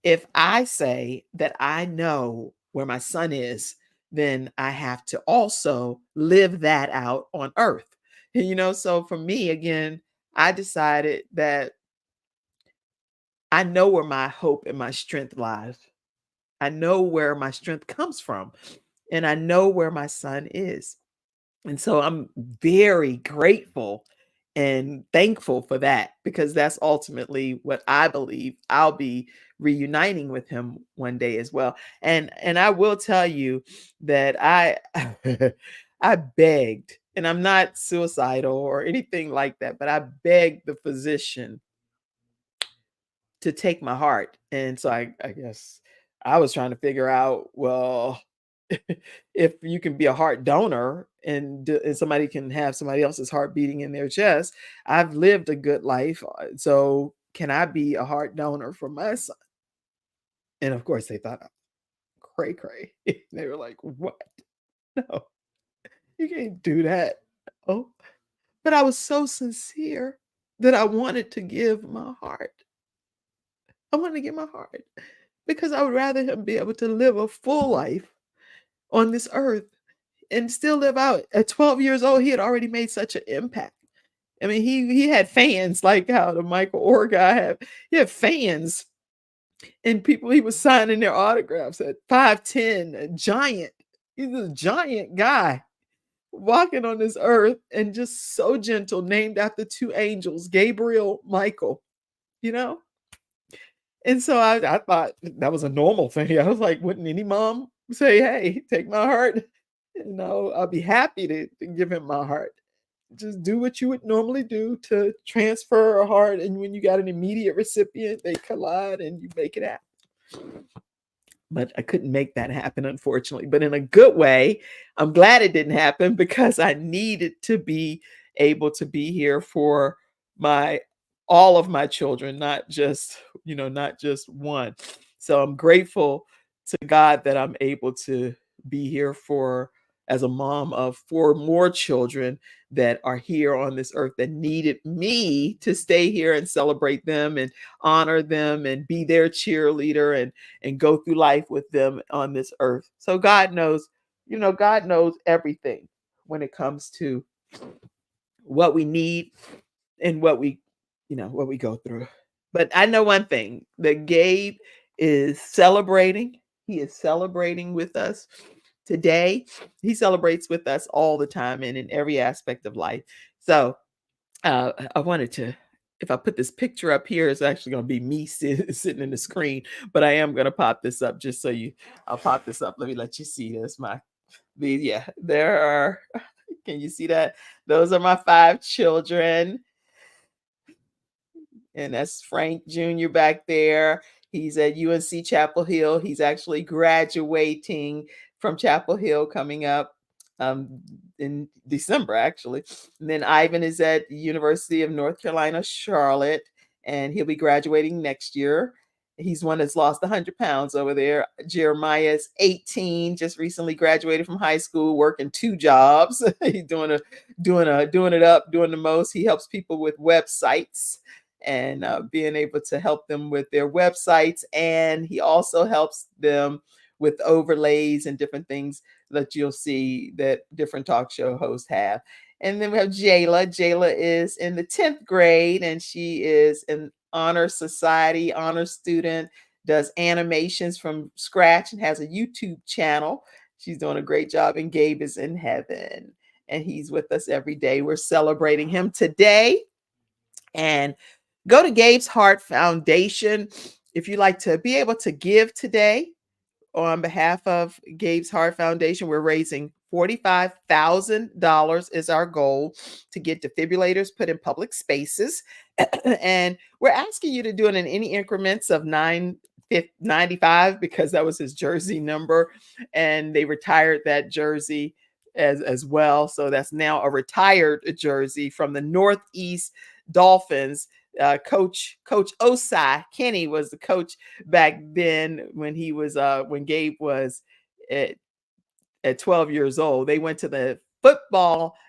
if I say that I know where my son is, then I have to also live that out on earth. So for me, again, I decided that I know where my hope and my strength lies. I know where my strength comes from, and I know where my son is. And so I'm very grateful and thankful for that, because that's ultimately what I believe I'll be reuniting with him one day as well. And I will tell you that I I begged, and I'm not suicidal or anything like that, but I begged the physician to take my heart. And so I guess I was trying to figure out, well, if you can be a heart donor and somebody can have somebody else's heart beating in their chest, I've lived a good life. So can I be a heart donor for my son? And of course they thought, cray cray. They were like, what? No, you can't do that. Oh, but I was so sincere that I wanted to give my heart. I wanted to give my heart because I would rather him be able to live a full life on this earth and still live out. At 12 years old, he had already made such an impact. I mean, he had fans like how the Michael Orr guy had. He had fans and people he was signing their autographs at 5'10", a giant. He's a giant guy walking on this earth and just so gentle, named after two angels, Gabriel, Michael, And so I thought that was a normal thing. I was like, wouldn't any mom say, hey, take my heart? I'll be happy to give him my heart. Just do what you would normally do to transfer a heart. And when you got an immediate recipient, they collide and you make it happen. But I couldn't make that happen, unfortunately. But in a good way, I'm glad it didn't happen, because I needed to be able to be here for all of my children, not just one. So I'm grateful to God that I'm able to be here as a mom of 4 more children that are here on this earth that needed me to stay here and celebrate them and honor them and be their cheerleader and go through life with them on this earth. So God knows everything when it comes to what we need and what we go through. But I know one thing, that Gabe is celebrating. He is celebrating with us today. He celebrates with us all the time and in every aspect of life. So I wanted to, if I put this picture up here, it's actually going to be me sitting in the screen, but I am going to pop this up just so I'll pop this up. Let me let you see this. There are, can you see that? Those are my 5 children. And that's Frank Jr. back there. He's at UNC Chapel Hill. He's actually graduating from Chapel Hill coming up in December, actually. And then Ivan is at the University of North Carolina, Charlotte, and he'll be graduating next year. He's one that's lost 100 pounds over there. Jeremiah is 18, just recently graduated from high school, working 2 jobs. He's doing the most. He helps people with websites and being able to help them with their websites. And he also helps them with overlays and different things that you'll see that different talk show hosts have. And then we have Jayla. Jayla is in the 10th grade, and she is an honor society honor student, does animations from scratch, and has a YouTube channel. She's doing a great job, and Gabe is in heaven, and he's with us every day. We're celebrating him today. And go to Gabe's Heart Foundation if you'd like to be able to give today. On behalf of Gabe's Heart Foundation, we're raising $45,000 is our goal to get defibrillators put in public spaces. And we're asking you to do it in any increments of $9.95 because that was his jersey number. And they retired that jersey as well. So that's now a retired jersey from the Northeast Dolphins. Coach Osai Kenny was the coach back then when he was when Gabe was at 12 years old. They went to the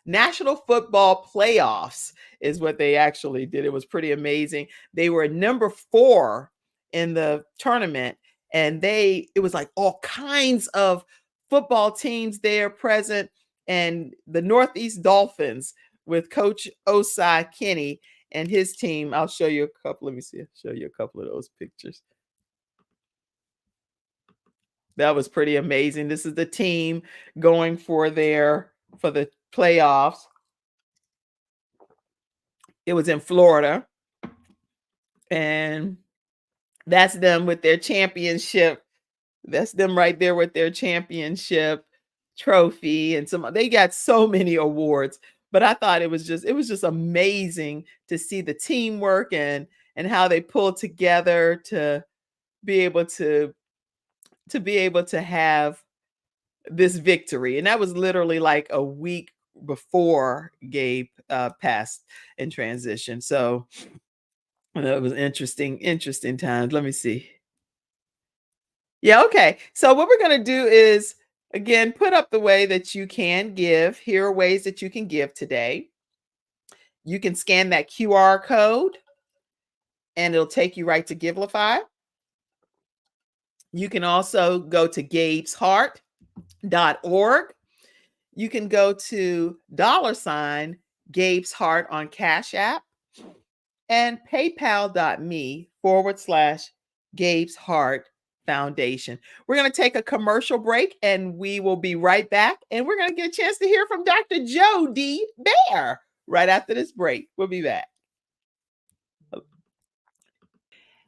National Football Playoffs is what they actually did. It was pretty amazing. They were number 4 in the tournament, and it was like all kinds of football teams there present, and the Northeast Dolphins with Coach Osai Kenny and his team. I'll show you a couple. Let me see. I'll show you a couple of those pictures. That was pretty amazing. This is the team going for the playoffs. It was in Florida. And that's them with their championship. That's them right there with their championship trophy. And they got so many awards. But I thought it was just amazing to see the teamwork and how they pulled together to be able to have this victory. And that was literally like a week before Gabe passed in transition. So it was interesting times. Let me see. Yeah, okay. So what we're going to do is, again, put up the way that you can give. Here are ways that you can give today. You can scan that QR code and it'll take you right to Give-A-Thon. You can also go to gabesheart.org. You can go to $Gabe's Heart on Cash App and paypal.me/Gabe's Heart Foundation. We're going to take a commercial break and we will be right back. And we're going to get a chance to hear from Dr. Jody Bear right after this break. We'll be back.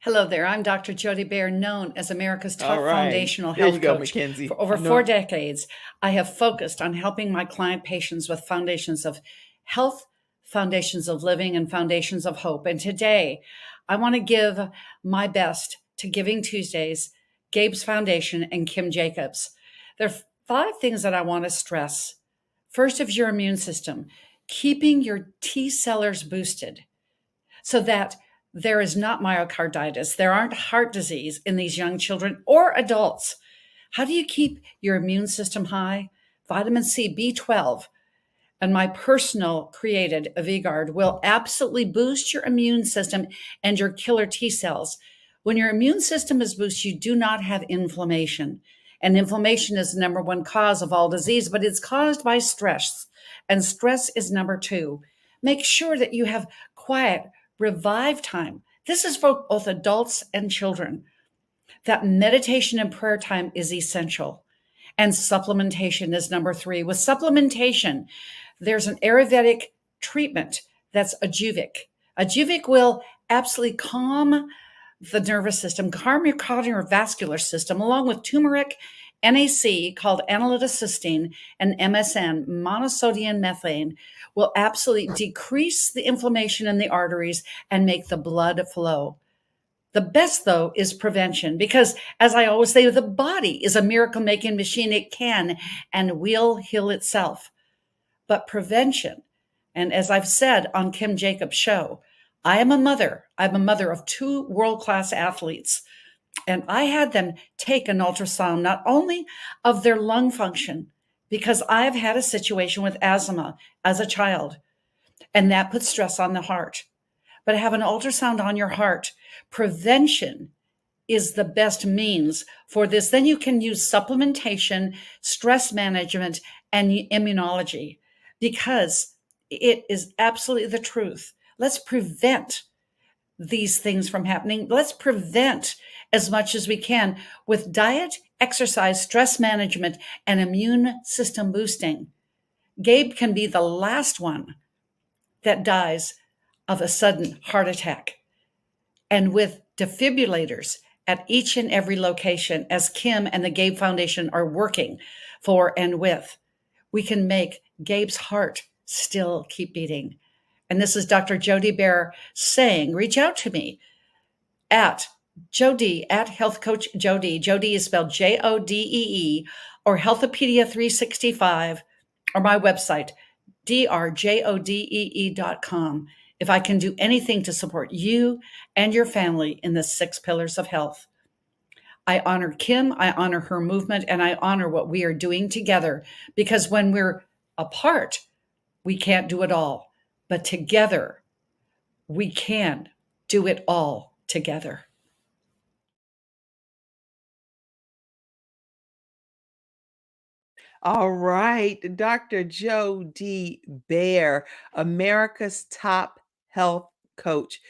Hello there. I'm Dr. Jody Bear, known as America's top foundational There you health go, coach. Mackenzie. For over 4 decades, I have focused on helping my client patients with foundations of health, foundations of living, and foundations of hope. And today, I want to give my best to Giving Tuesdays, Gabe's Foundation, and Kim Jacobs. There are 5 things that I want to stress. First, of your immune system, keeping your T cells boosted so that there is not myocarditis. There aren't heart disease in these young children or adults. How do you keep your immune system high? Vitamin C, B12, and my personal created VGuard will absolutely boost your immune system and your killer T cells. When your immune system is boosted, you do not have inflammation. And inflammation is the number 1 cause of all disease, but it's caused by stress. And stress is number 2. Make sure that you have quiet, revive time. This is for both adults and children. That meditation and prayer time is essential. And supplementation is number 3. With supplementation, there's an Ayurvedic treatment that's Ajuvic. Ajuvic will absolutely calm the nervous system, calm your cardiovascular system, along with turmeric, NAC called analytocysteine, and MSM, monosodium methane, will absolutely decrease the inflammation in the arteries and make the blood flow. The best, though, is prevention, because as I always say, the body is a miracle-making machine. It can and will heal itself. But prevention, and as I've said on Kim Jacobs' show, I am a mother. I'm a mother of 2 world-class athletes. And I had them take an ultrasound, not only of their lung function, because I've had a situation with asthma as a child, and that puts stress on the heart. But have an ultrasound on your heart. Prevention is the best means for this. Then you can use supplementation, stress management, and immunology, because it is absolutely the truth. Let's prevent these things from happening. Let's prevent as much as we can with diet, exercise, stress management, and immune system boosting. Gabe can be the last one that dies of a sudden heart attack. And with defibrillators at each and every location, as Kim and the Gabe Foundation are working for and with, we can make Gabe's heart still keep beating. And this is Dr. Jody Bear saying, reach out to me at Jody at Health Coach Jody. Jody is spelled Jodee, or Healthopedia365, or my website, drjodee.com. If I can do anything to support you and your family in the 6 pillars of health. I honor Kim, I honor her movement, and I honor what we are doing together, because when we're apart, we can't do it all. But together, we can do it all together. All right, Dr. Jody Bear, America's top health coach,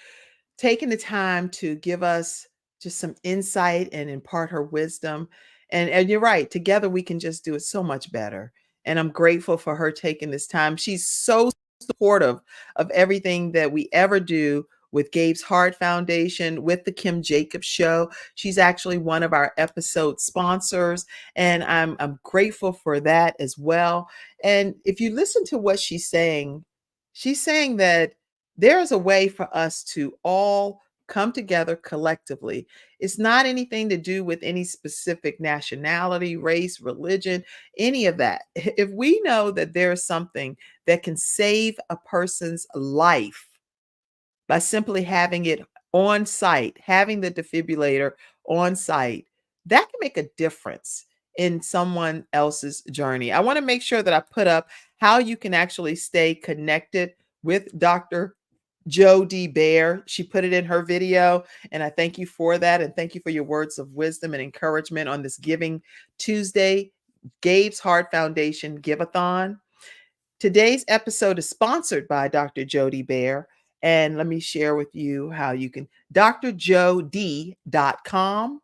taking the time to give us just some insight and impart her wisdom. And you're right, together we can just do it so much better. And I'm grateful for her taking this time. She's so supportive of everything that we ever do with Gabe's Heart Foundation, with the Kim Jacobs Show. She's actually one of our episode sponsors, and I'm grateful for that as well. And if you listen to what she's saying that there is a way for us to all come together collectively. It's not anything to do with any specific nationality, race, religion, any of that. If we know that there is something that can save a person's life by simply having it on site, having the defibrillator on site, that can make a difference in someone else's journey. I want to make sure that I put up how you can actually stay connected with Dr. Jody Bear. She put it in her video, and I thank you for that. And thank you for your words of wisdom and encouragement on this Giving Tuesday, Gabe's Heart Foundation Give-A-Thon. Today's episode is sponsored by Dr. Jody Bear. And let me share with you how you can, drjodee.com.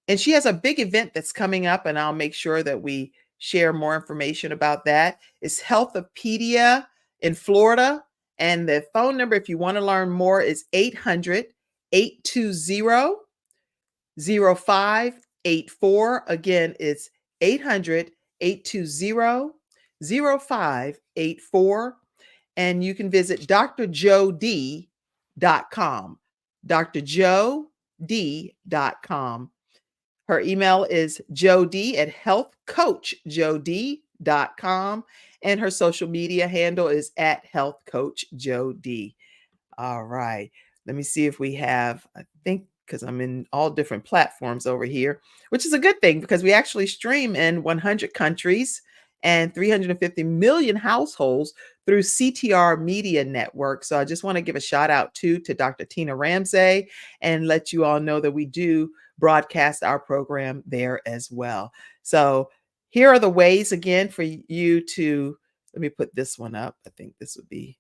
And she has a big event that's coming up, and I'll make sure that we share more information about that. It's Healthopedia in Florida. And the phone number, if you want to learn more, is 800-820-0584. Again, it's 800-820-0584. And you can visit drjodee.com. drjodee.com. Her email is jody@healthcoachjody.com. And her social media handle is @healthcoachjody. All right. Let me see if we have, I think, because I'm in all different platforms over here, which is a good thing because we actually stream in 100 countries and 350 million households through CTR Media Network. So I just want to give a shout out to Dr. Tina Ramsey and let you all know that we do broadcast our program there as well. So here are the ways again for you to, let me put this one up. I think this would be,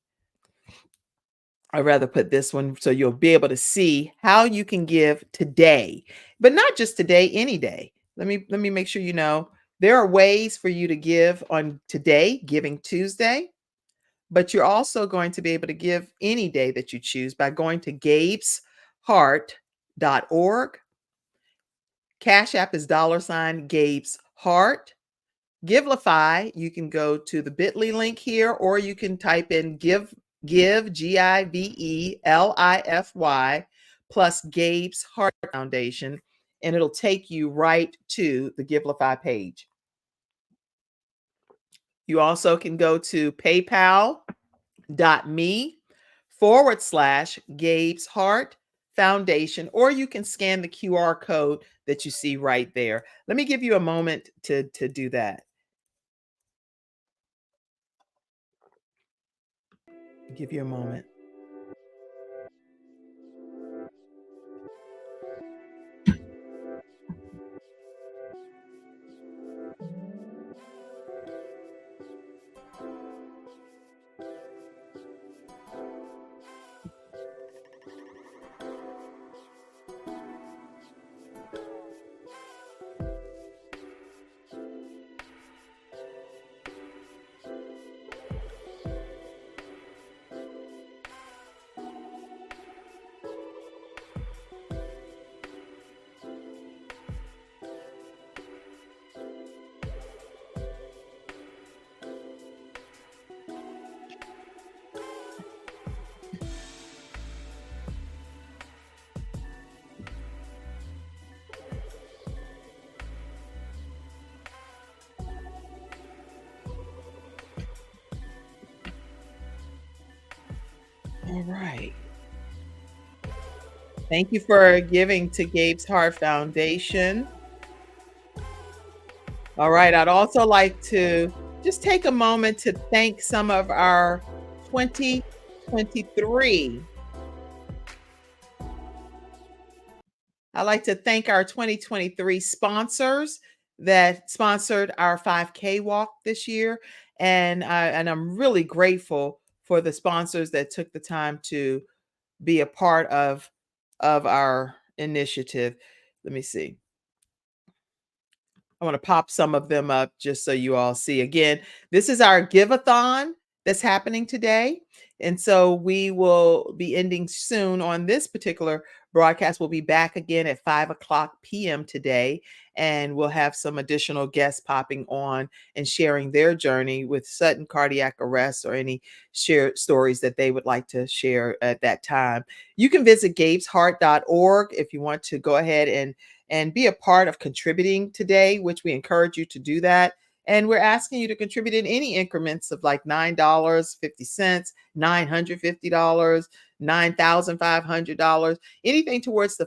I'd rather put this one so you'll be able to see how you can give today, but not just today, any day. Let me make sure you know there are ways for you to give on today, Giving Tuesday, but you're also going to be able to give any day that you choose by going to gabesheart.org. Cash App is $Gabe's Heart. Givelify, you can go to the bit.ly link here, or you can type in give GIVELIFY plus Gabe's Heart Foundation, and it'll take you right to the Givelify page. You also can go to paypal.me/Gabe's Heart Foundation, or you can scan the QR code that you see right there. Let me give you a moment to do that. Give you a moment. Thank you for giving to Gabe's Heart Foundation. All right, I'd also like to just take a moment to thank some of our 2023. I'd like to thank our 2023 sponsors that sponsored our 5K walk this year. And I'm really grateful for the sponsors that took the time to be a part of our initiative. Let me see. I want to pop some of them up just so you all see. Again, this is our Give-A-Thon that's happening today. And so we will be ending soon on this particular broadcast. We'll be back again at 5:00 p.m. today. And we'll have some additional guests popping on and sharing their journey with sudden cardiac arrest or any shared stories that they would like to share at that time. You can visit gabesheart.org if you want to go ahead and be a part of contributing today, which we encourage you to do that. And we're asking you to contribute in any increments of like $9.50, $950, $9,500, anything towards the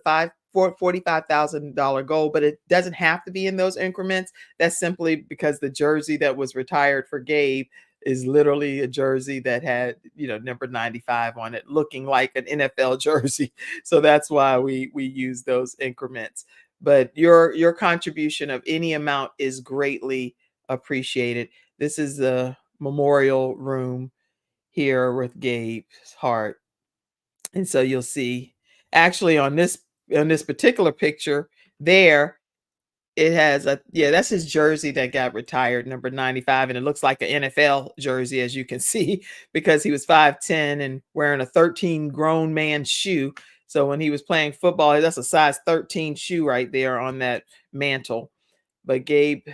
$45,000 goal, but it doesn't have to be in those increments. That's simply because the jersey that was retired for Gabe is literally a jersey that had, number 95 on it, looking like an NFL jersey. So that's why we use those increments. But your contribution of any amount is greatly appreciated. This is the memorial room here with Gabe's Heart. And so you'll see actually on this particular picture there, it has that's his jersey that got retired, number 95. And it looks like an NFL jersey, as you can see, because he was 5'10" and wearing a 13 grown man shoe. So when he was playing football, that's a size 13 shoe right there on that mantle. But Gabe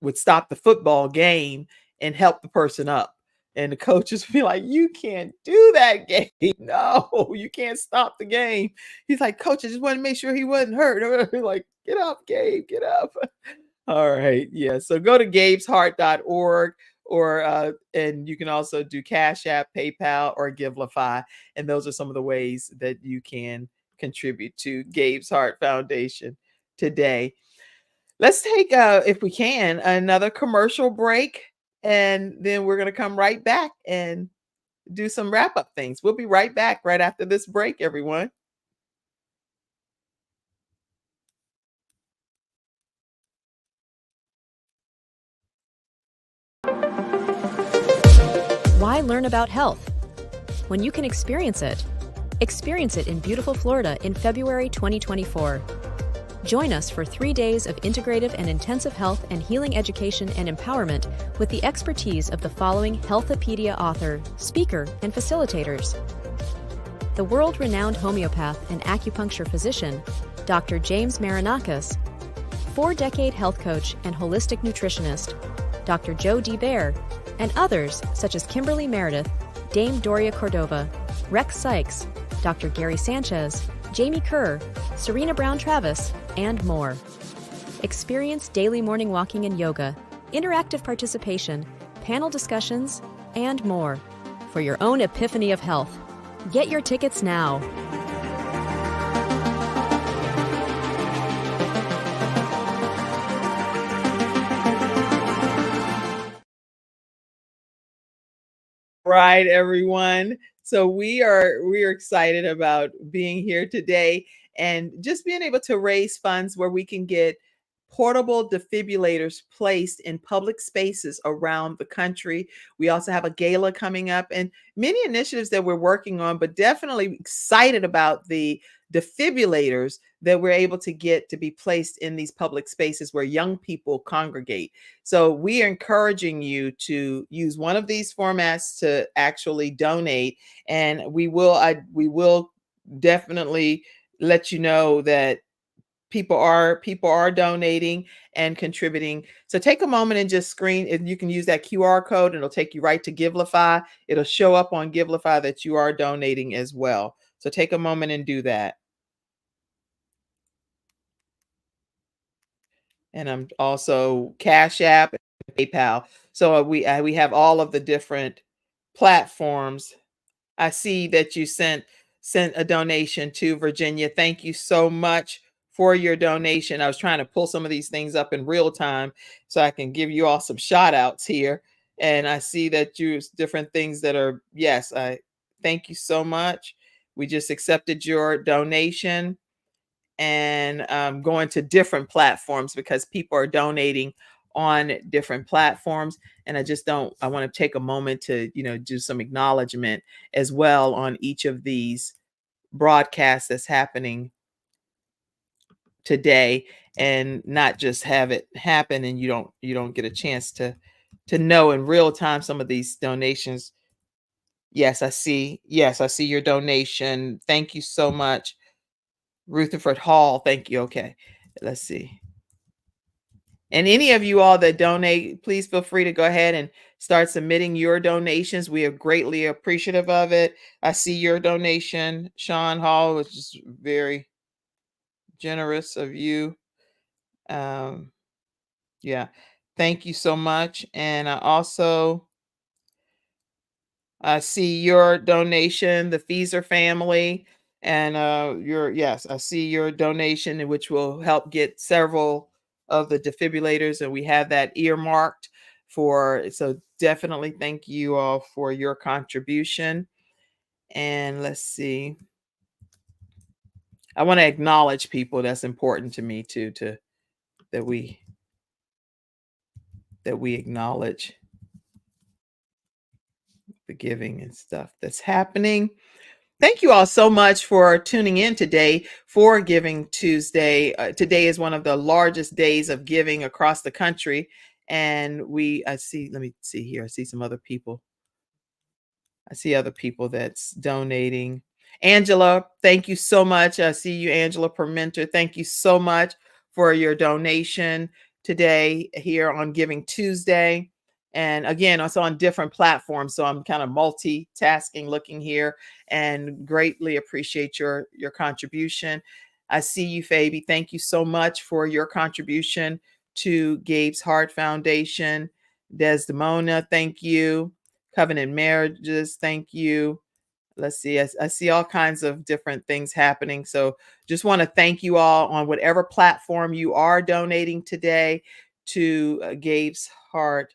would stop the football game and help the person up. And the coaches would be like, "You can't do that, Gabe. No, you can't stop the game." He's like, "Coach, I just wanted to make sure he wasn't hurt." Like, "Get up, Gabe, get up." All right. Yeah. So go to gabesheart.org and you can also do Cash App, PayPal, or Give-A-Thon. And those are some of the ways that you can contribute to Gabe's Heart Foundation today. Let's take, if we can, another commercial break. And then we're going to come right back and do some wrap up things. We'll be right back right after this break, everyone. Why learn about health when you can experience it? Experience it in beautiful Florida in February 2024. Join us for 3 days of integrative and intensive health and healing education and empowerment with the expertise of the following Healthopedia author, speaker, and facilitators. The world-renowned homeopath and acupuncture physician, Dr. James Marinakis, 4-decade health coach and holistic nutritionist, Dr. Joe D. Bear, and others such as Kimberly Meredith, Dame Doria Cordova, Rex Sykes, Dr. Gary Sanchez, Jamie Kerr, Serena Brown-Travis, and more. Experience daily morning walking and yoga, interactive participation, panel discussions, and more for your own epiphany of health. Get your tickets now. Right, everyone. So we're excited about being here today and just being able to raise funds where we can get portable defibrillators placed in public spaces around the country. We also have a gala coming up and many initiatives that we're working on, but definitely excited about the defibrillators that we're able to get to be placed in these public spaces where young people congregate. So we are encouraging you to use one of these formats to actually donate, and we will definitely let you know that people are donating and contributing. So take a moment and just screen, if you can use that QR code, it'll take you right to Give-A-Thon. It'll show up on Give-A-Thon that you are donating as well. So take a moment and do that. And I'm also Cash App and PayPal. So we have all of the different platforms. I see that you sent sent a donation to Virginia. Thank you so much for your donation. I was trying to pull some of these things up in real time so I can give you all some shout outs here. And I see that you different things that are, yes, I thank you so much. We just accepted your donation and going to different platforms because people are donating on different platforms. And I want to take a moment to, do some acknowledgement as well on each of these broadcasts that's happening today, and not just have it happen and you don't get a chance to know in real time some of these donations. Yes, I see your donation. Thank you so much. Rutherford Hall, thank you. Okay, let's see. And any of you all that donate, please feel free to go ahead and start submitting your donations. We are greatly appreciative of it. I see your donation, Sean Hall, which is very generous of you. Yeah, thank you so much. And I see your donation, the Feeser family, and I see your donation, which will help get several of the defibrillators, and we have that earmarked for. So definitely thank you all for your contribution. And let's see. I want to acknowledge people. That's important to me too, that we acknowledge the giving and stuff that's happening. Thank you all so much for tuning in today for Giving Tuesday. Today is one of the largest days of giving across the country. And let me see here. I see some other people. I see other people that's donating. Angela, thank you so much. I see you, Angela Permenter. Thank you so much for your donation today here on Giving Tuesday. And again, it's on different platforms. So I'm kind of multitasking looking here, and greatly appreciate your contribution. I see you, Fabi. Thank you so much for your contribution to Gabe's Heart Foundation. Desdemona, thank you. Covenant Marriages, thank you. Let's see. I see all kinds of different things happening. So just want to thank you all on whatever platform you are donating today to Gabe's Heart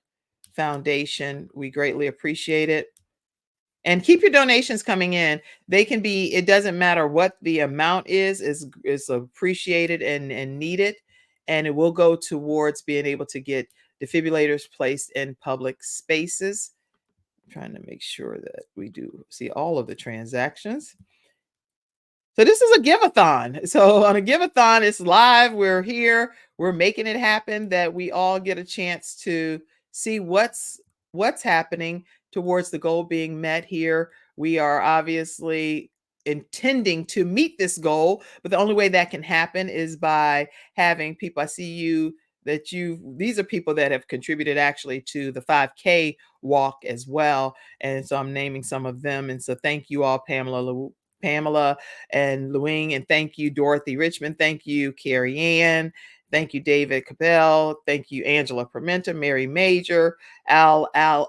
Foundation. We greatly appreciate it. And keep your donations coming in. They can be, it doesn't matter what the amount is appreciated and needed. And it will go towards being able to get defibrillators placed in public spaces. I'm trying to make sure that we do see all of the transactions. So this is a Give-A-Thon. So on a Give-A-Thon, it's live. We're here. We're making it happen, that we all get a chance to see what's happening towards the goal being met here. We are obviously intending to meet this goal, but the only way that can happen is by having people. I see you that these are people that have contributed actually to the 5K walk as well. And so I'm naming some of them. And so thank you all, Pamela and Louing, and thank you, Dorothy Richmond. Thank you, Carrie Ann. Thank you, David Cabell. Thank you, Angela Permenta, Mary Major, Ally,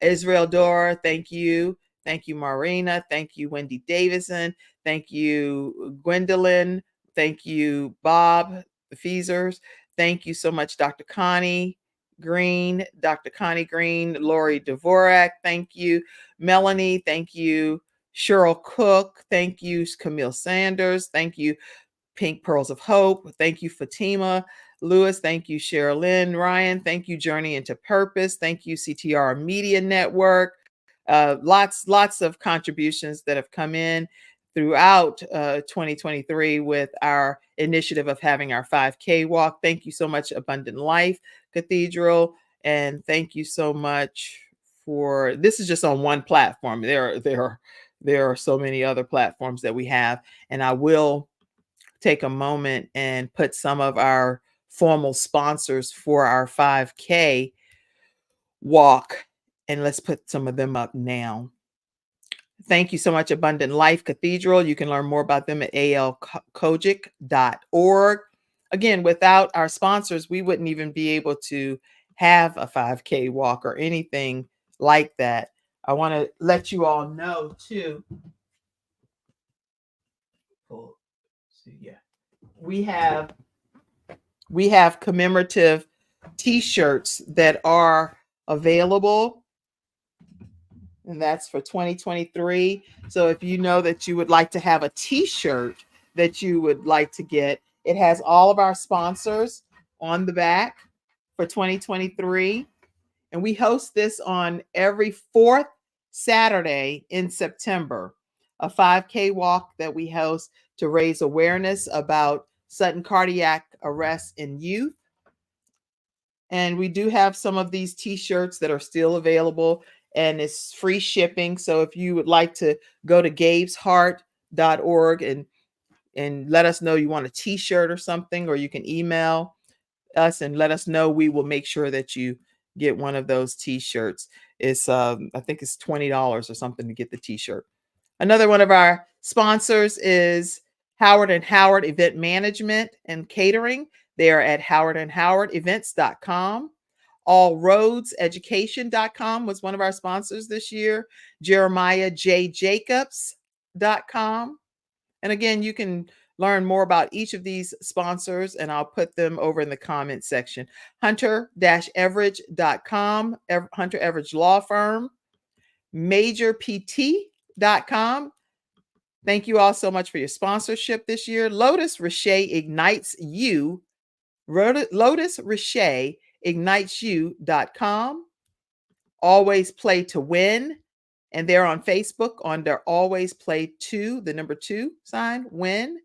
Israel Dora. Thank you. Thank you, Marina. Thank you, Wendy Davison. Thank you, Gwendolyn. Thank you, Bob, the Feesers. Thank you so much, Dr. Connie Green, Lori Dvorak. Thank you, Melanie. Thank you, Cheryl Cook. Thank you, Camille Sanders. Thank you, Pink Pearls of Hope. Thank you, Fatima Lewis. Thank you, Sherilyn Ryan. Thank you, Journey into Purpose. Thank you, CTR Media Network. Lots of contributions that have come in throughout 2023 with our initiative of having our 5K walk. Thank you so much, Abundant Life Cathedral. And thank you so much for, this is just on one platform. There are so many other platforms that we have. And I will take a moment and put some of our formal sponsors for our 5K walk, and let's put some of them up now. Thank you so much, Abundant Life Cathedral. You can learn more about them at alkojic.org. Again, without our sponsors, we wouldn't even be able to have a 5K walk or anything like that I want to let you all know too. So yeah, we have commemorative T-shirts that are available, and that's for 2023. So if you know that you would like to have a T-shirt that you would like to get, it has all of our sponsors on the back for 2023. And we host this on every fourth Saturday in September, a 5K walk that we host to raise awareness about sudden cardiac arrest in youth. And we do have some of these T-shirts that are still available, and it's free shipping. So if you would like to go to gabesheart.org and let us know you want a T-shirt or something, or you can email us and let us know, we will make sure that you get one of those T-shirts. It's I think it's $20 or something to get the T-shirt. Another one of our sponsors is Howard and Howard Event Management and Catering. They are at howardandhowardevents.com. allroadseducation.com was one of our sponsors this year. jeremiahjjacobs.com. And again, you can learn more about each of these sponsors, and I'll put them over in the comment section. Hunter-Everidge.com, Hunter Everidge Law Firm. MajorPT.com. Thank you all so much for your sponsorship this year. Lotus Riché Ignites You. Lotus Riché Ignites You.com. Always Play to Win. And they're on Facebook on their Always Play 2, the number 2 sign, win.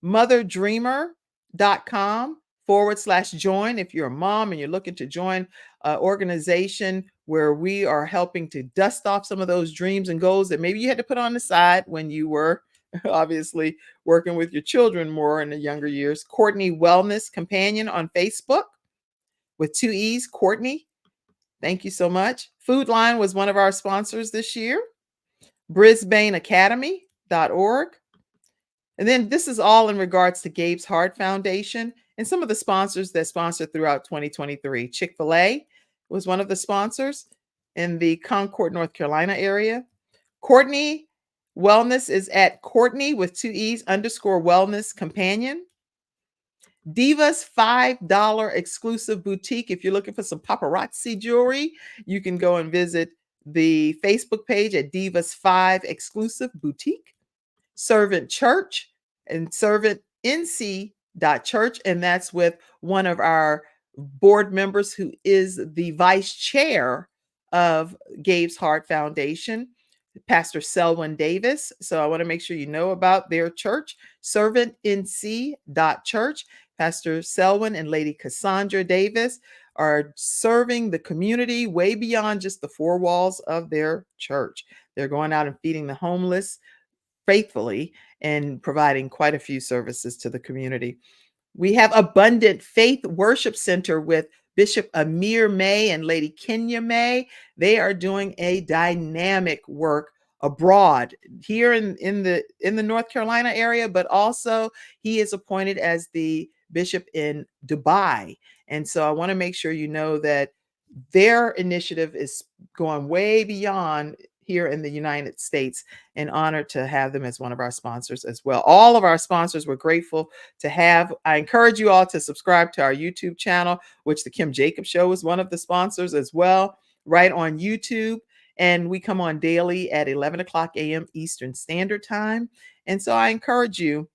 motherdreamer.com/join. If you're a mom and you're looking to join an organization where we are helping to dust off some of those dreams and goals that maybe you had to put on the side when you were obviously working with your children more in the younger years. Courtney Wellness Companion on Facebook with 2 E's, Courtney. Thank you so much. Food Line was one of our sponsors this year. BrisbaneAcademy.org. And then this is all in regards to Gabe's Heart Foundation and some of the sponsors that sponsored throughout 2023. Chick-fil-A was one of the sponsors in the Concord, North Carolina area. Courtney Wellness is at Courtney with 2 E's _wellness companion. Diva's $5 exclusive boutique. If you're looking for some paparazzi jewelry, you can go and visit the Facebook page at Diva's 5 exclusive boutique. Servant Church and servantnc.church, and that's with one of our board members who is the vice chair of Gabe's Heart Foundation, Pastor Selwyn Davis. So I want to make sure you know about their church, servantnc.church. Pastor Selwyn and Lady Cassandra Davis are serving the community way beyond just the 4 walls of their church. They're going out and feeding the homeless faithfully and providing quite a few services to the community. We have Abundant Faith Worship Center with Bishop Amir May and Lady Kenya May. They are doing a dynamic work abroad here in the North Carolina area, but also he is appointed as the bishop in Dubai. And so I want to make sure you know that their initiative is going way beyond here in the United States, and honored to have them as one of our sponsors as well. All of our sponsors we're grateful to have. I encourage you all to subscribe to our YouTube channel, which the Kim Jacobs Show is one of the sponsors as well, right on YouTube. And we come on daily at 11 o'clock a.m. Eastern Standard Time. And so I encourage you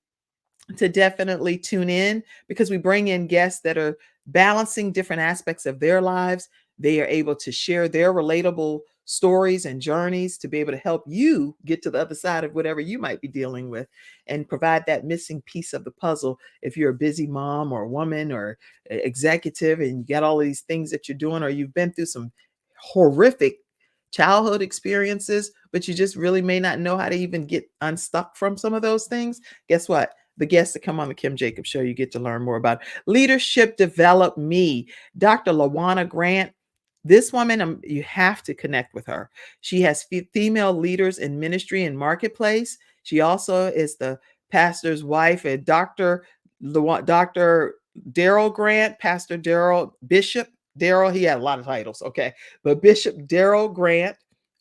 to definitely tune in, because we bring in guests that are balancing different aspects of their lives. They are able to share their relatable stories and journeys to be able to help you get to the other side of whatever you might be dealing with, and provide that missing piece of the puzzle. If you're a busy mom or a woman or executive and you got all these things that you're doing, or you've been through some horrific childhood experiences, but you just really may not know how to even get unstuck from some of those things, guess what? The guests that come on the Kim Jacobs Show, you get to learn more about. Leadership Develop Me, Dr. LaWanna Grant. This woman, you have to connect with her. She has female leaders in ministry and marketplace. She also is the pastor's wife at Dr. Daryl Grant, Pastor Daryl, Bishop Daryl. He had a lot of titles, okay. But Bishop Daryl Grant,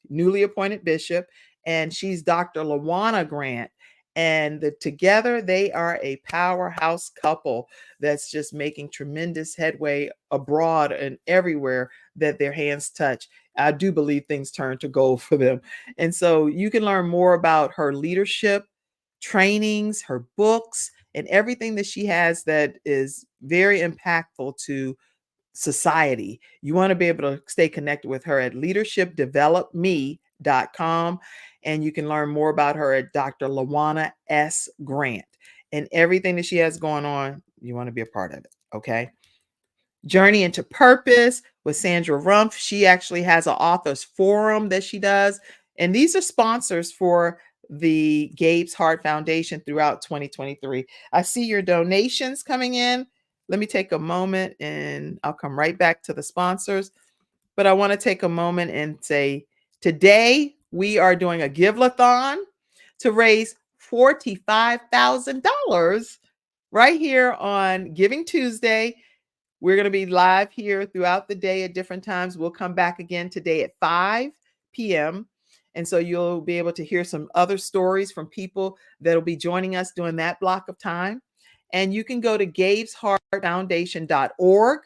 newly appointed bishop, and she's Dr. Lawana Grant. And together they are a powerhouse couple that's just making tremendous headway abroad and everywhere that their hands touch. I do believe things turn to gold for them. And so you can learn more about her leadership trainings, her books, and everything that she has that is very impactful to society. You want to be able to stay connected with her at leadershipdevelopme.com. And you can learn more about her at Dr. Lawana S. Grant. And everything that she has going on, you want to be a part of it. Okay. Journey into Purpose with Sandra Rumpf. She actually has an authors forum that she does. And these are sponsors for the Gabe's Heart Foundation throughout 2023. I see your donations coming in. Let me take a moment and I'll come right back to the sponsors. But I want to take a moment and say, today we are doing a Give-A-Thon to raise $45,000 right here on Giving Tuesday. We're going to be live here throughout the day at different times. We'll come back again today at 5 p.m. And so you'll be able to hear some other stories from people that'll be joining us during that block of time. And you can go to gabesheartfoundation.org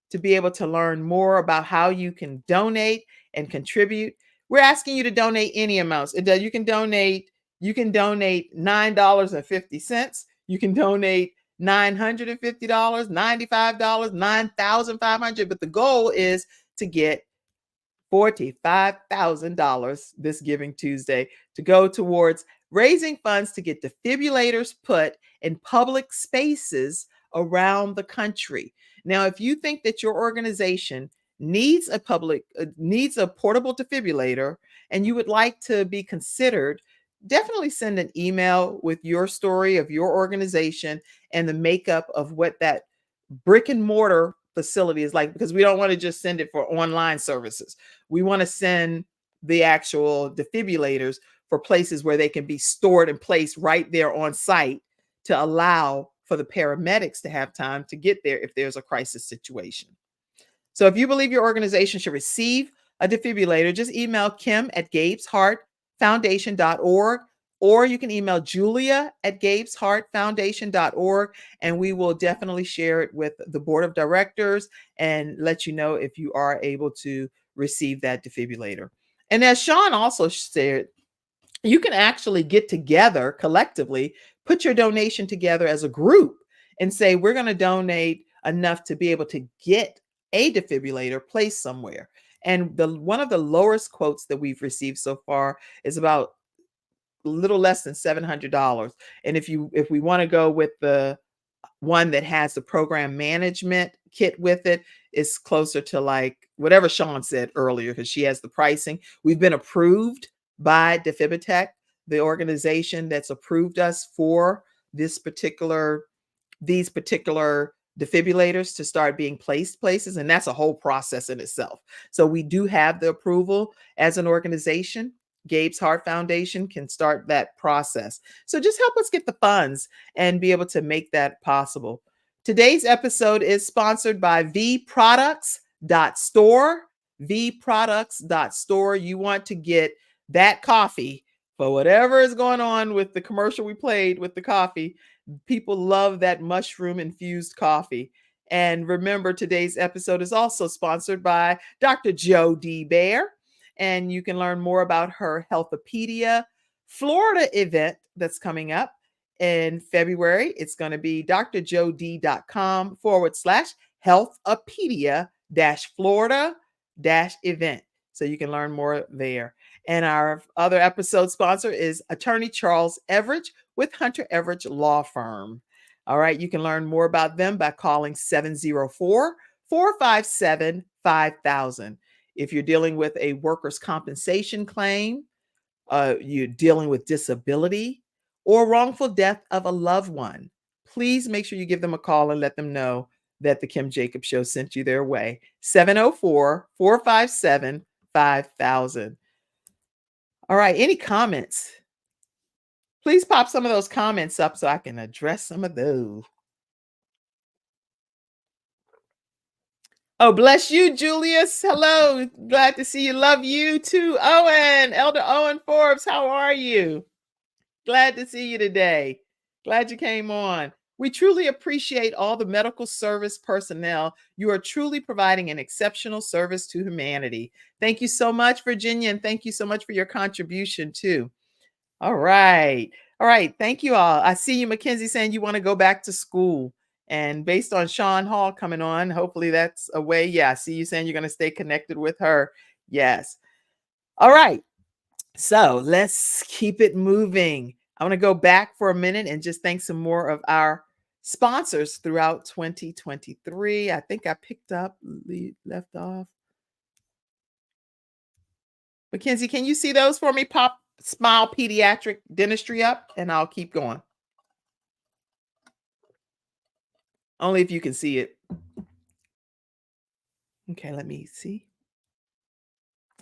to be able to learn more about how you can donate and contribute. We're asking you to donate any amounts. You can donate $9.50. You can donate $950, $95, $9,500. But the goal is to get $45,000 this Giving Tuesday to go towards raising funds to get defibrillators put in public spaces around the country. Now, if you think that your organization needs a portable defibrillator and you would like to be considered, definitely send an email with your story of your organization and the makeup of what that brick and mortar facility is like, because we don't want to just send it for online services. We want to send the actual defibrillators for places where they can be stored and placed right there on site to allow for the paramedics to have time to get there if there's a crisis situation. So if you believe your organization should receive a defibrillator, just email kim@gabesheartfoundation.org, or you can email julia@gabesheartfoundation.org, and we will definitely share it with the board of directors and let you know if you are able to receive that defibrillator. And as Sean also said, you can actually get together collectively, put your donation together as a group and say, we're going to donate enough to be able to get a defibrillator placed somewhere. And one of the lowest quotes that we've received so far is about a little less than $700. And if we want to go with the one that has the program management kit with it, it's closer to like whatever Sean said earlier, because she has the pricing. We've been approved by Defibitech, the organization that's approved us for these particular defibrillators to start being placed places. And that's a whole process in itself. So we do have the approval as an organization. Gabe's Heart Foundation can start that process. So just help us get the funds and be able to make that possible. Today's episode is sponsored by vproducts.store. vproducts.store. You want to get that coffee for whatever is going on with the commercial we played with the coffee. People love that mushroom infused coffee. And remember, today's episode is also sponsored by Dr. Jo D. Bear. And you can learn more about her Healthopedia Florida event that's coming up in February. It's going to be drjod.com/Healthopedia-Florida-event. So you can learn more there. And our other episode sponsor is Attorney Charles Everidge with Hunter Everidge Law Firm. All right, you can learn more about them by calling 704-457-5000. If you're dealing with a workers' compensation claim, you're dealing with disability or wrongful death of a loved one, please make sure you give them a call and let them know that the Kim Jacobs Show sent you their way. 704-457-5000. All right, any comments? Please pop some of those comments up so I can address some of those. Oh, bless you, Julius. Hello. Glad to see you. Love you too. Owen, Elder Owen Forbes, how are you? Glad to see you today. Glad you came on. We truly appreciate all the medical service personnel. You are truly providing an exceptional service to humanity. Thank you so much, Virginia, and thank you so much for your contribution too. All right. All right. Thank you all. I see you, Mackenzie, saying you want to go back to school. And based on Sean Hall coming on, hopefully that's a way. Yeah, I see you saying you're going to stay connected with her. Yes. All right. So let's keep it moving. I want to go back for a minute and just thank some more of our sponsors throughout 2023. I think I picked up, left off. Mackenzie, can you see those for me? Pop Smile Pediatric Dentistry up, and I'll keep going. Only if you can see it. Okay, let me see.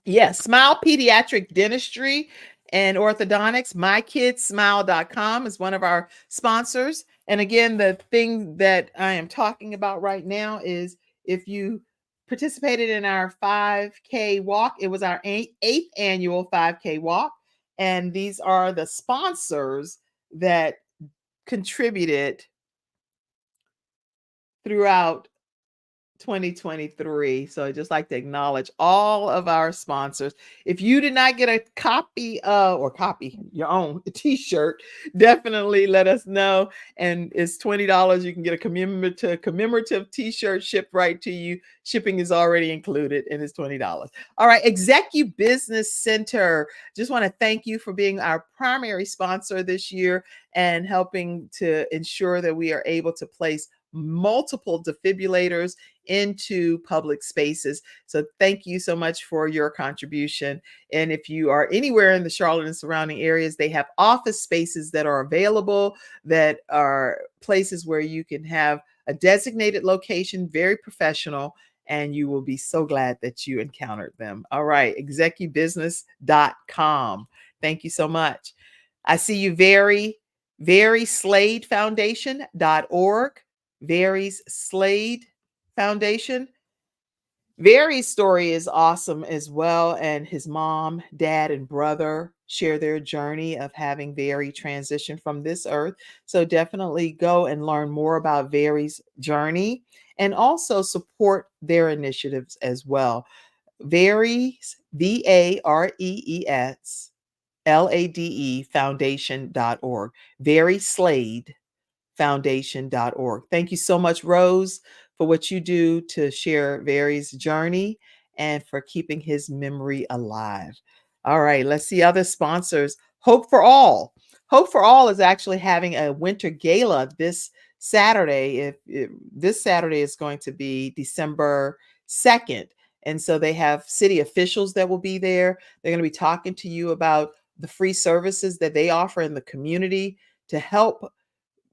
Yes, Smile Pediatric Dentistry and Orthodontics. MyKidsSmile.com is one of our sponsors. And again, the thing that I am talking about right now is if you participated in our 5K walk, it was our eighth annual 5K walk. And these are the sponsors that contributed throughout 2023. So I'd just like to acknowledge all of our sponsors. If you did not get a copy your own t-shirt, definitely let us know. And it's $20. You can get a commemorative t-shirt shipped right to you. Shipping is already included and it's $20. All right, Execu Business Center. Just want to thank you for being our primary sponsor this year and helping to ensure that we are able to place multiple defibrillators into public spaces. So thank you so much for your contribution. And if you are anywhere in the Charlotte and surrounding areas, they have office spaces that are available, that are places where you can have a designated location, very professional, and you will be so glad that you encountered them. All right, execubusiness.com. Thank you so much. I see you, Very Slade Foundation.org. Very's Slade Foundation. Very's story is awesome as well. And his mom, dad, and brother share their journey of having Very transition from this earth. So definitely go and learn more about Very's journey and also support their initiatives as well. Very's, VAREES LADE Foundation.org. Very Slade Foundation.org. Thank you so much, Rose, for what you do to share Very's journey and for keeping his memory alive. All right, let's see other sponsors. Hope for All. Hope for All is actually having a winter gala this Saturday. This Saturday is going to be December 2nd. And so they have city officials that will be there. They're going to be talking to you about the free services that they offer in the community to help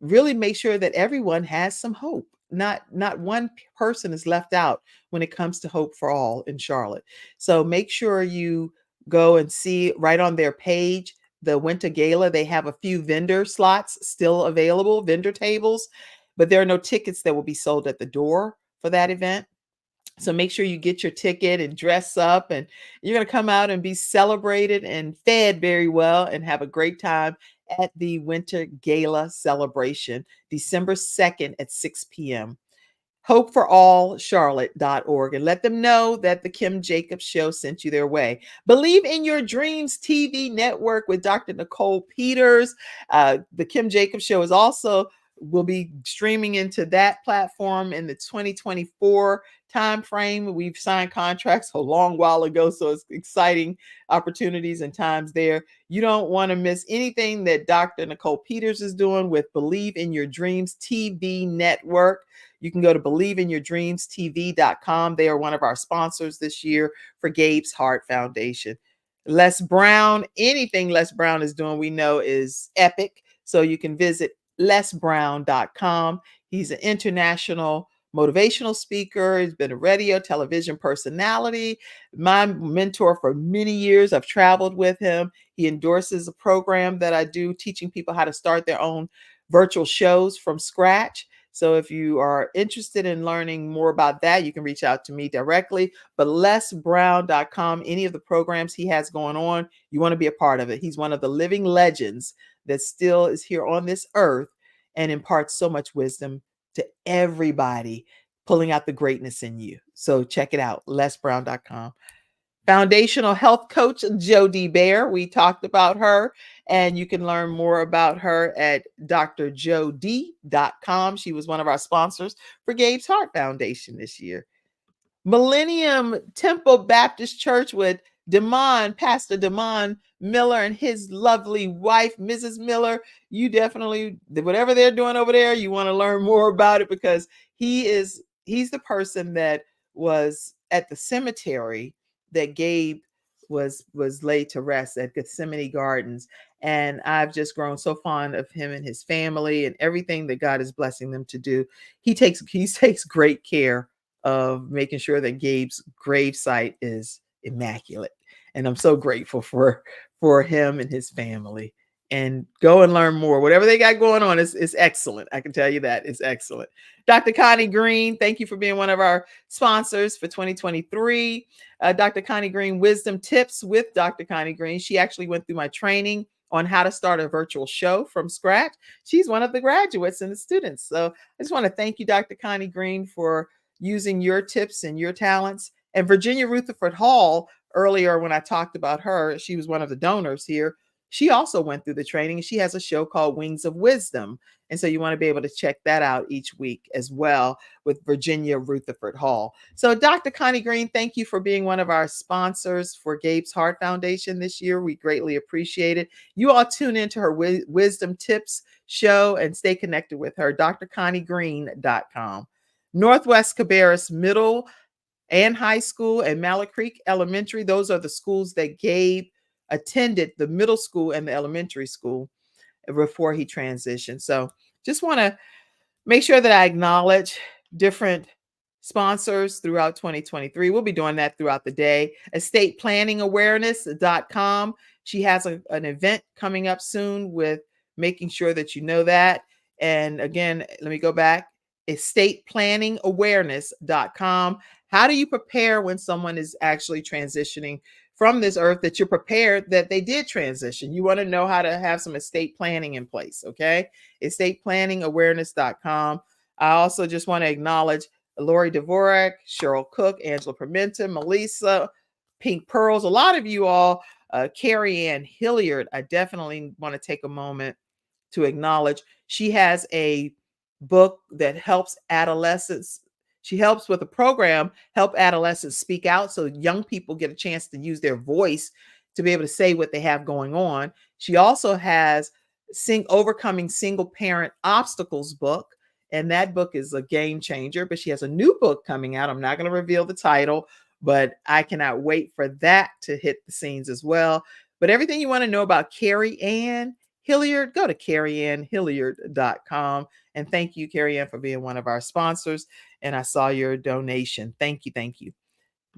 really make sure that everyone has some hope. Not one person is left out when it comes to Hope for All in Charlotte. So make sure you go and see right on their page, the Winter Gala. They have a few vendor slots still available, vendor tables, but there are no tickets that will be sold at the door for that event. So make sure you get your ticket and dress up, and you're going to come out and be celebrated and fed very well and have a great time at the Winter Gala celebration, December 2nd at 6 p.m. HopeForAllCharlotte.org, and let them know that the Kim Jacobs Show sent you their way. Believe in Your Dreams TV network with Dr. Nicole Peters. The Kim Jacobs Show is also will be streaming into that platform in the 2024 time frame. We've signed contracts a long while ago, so it's exciting opportunities and times there. You don't want to miss anything that Dr. Nicole Peters is doing with Believe in Your Dreams TV network. You can go to believeinyourdreamstv.com. They are one of our sponsors this year for Gabe's Heart Foundation. Les Brown, anything Les Brown is doing, we know is epic. So you can visit lesbrown.com. He's an international motivational speaker. He's been a radio, television personality, my mentor for many years. I've traveled with him. He endorses a program that I do, teaching people how to start their own virtual shows from scratch. So if you are interested in learning more about that, you can reach out to me directly. But lesbrown.com, any of the programs he has going on, you want to be a part of it. He's one of the living legends that still is here on this earth and imparts so much wisdom to everybody, pulling out the greatness in you. So check it out, lesbrown.com. Foundational health coach Jody Bear. We talked about her, and you can learn more about her at drjod.com. She was one of our sponsors for Gabe's Heart Foundation this year. Millennium Temple Baptist Church with Pastor Damon Miller and his lovely wife, Mrs. Miller. You definitely, whatever they're doing over there, you want to learn more about it, because he's the person that was at the cemetery that Gabe was laid to rest at Gethsemane Gardens. And I've just grown so fond of him and his family and everything that God is blessing them to do. He takes great care of making sure that Gabe's gravesite is immaculate. And I'm so grateful for him and his family. And go and learn more. Whatever they got going on is excellent. I can tell you that it's excellent. Dr. Connie Green, thank you for being one of our sponsors for 2023. Dr. Connie Green, Wisdom Tips with Dr. Connie Green. She actually went through my training on how to start a virtual show from scratch. She's one of the graduates and the students. So I just want to thank you, Dr. Connie Green, for using your tips and your talents. And Virginia Rutherford Hall, earlier when I talked about her, she was one of the donors here. She also went through the training. She has a show called Wings of Wisdom. And so you want to be able to check that out each week as well with Virginia Rutherford Hall. So Dr. Connie Green, thank you for being one of our sponsors for Gabe's Heart Foundation this year. We greatly appreciate it. You all tune into her Wisdom Tips show and stay connected with her, drconniegreen.com. Northwest Cabarrus Middle and High School and Mallard Creek Elementary. Those are the schools that Gabe attended, the middle school and the elementary school, before he transitioned. So just want to make sure that I acknowledge different sponsors throughout 2023. We'll be doing that throughout the day. EstatePlanningAwareness.com. She has an event coming up soon with making sure that you know that. And again, let me go back. EstatePlanningAwareness.com. How do you prepare when someone is actually transitioning from this earth, that you're prepared that they did transition? You want to know how to have some estate planning in place, okay? EstatePlanningAwareness.com. I also just want to acknowledge Lori Dvorak, Cheryl Cook, Angela Pimenta, Melissa, Pink Pearls. A lot of you all, Carrie Ann Hilliard, I definitely want to take a moment to acknowledge. She has a book that helps adolescents. She helps with a program, Help Adolescents Speak Out, so young people get a chance to use their voice to be able to say what they have going on. She also has Overcoming Single Parent Obstacles book, and that book is a game changer. But she has a new book coming out. I'm not going to reveal the title, but I cannot wait for that to hit the scenes as well. But everything you want to know about Carrie Ann Hilliard, go to carrieannhilliard.com. And thank you, Carrie Ann, for being one of our sponsors. And I saw your donation. Thank you. Thank you.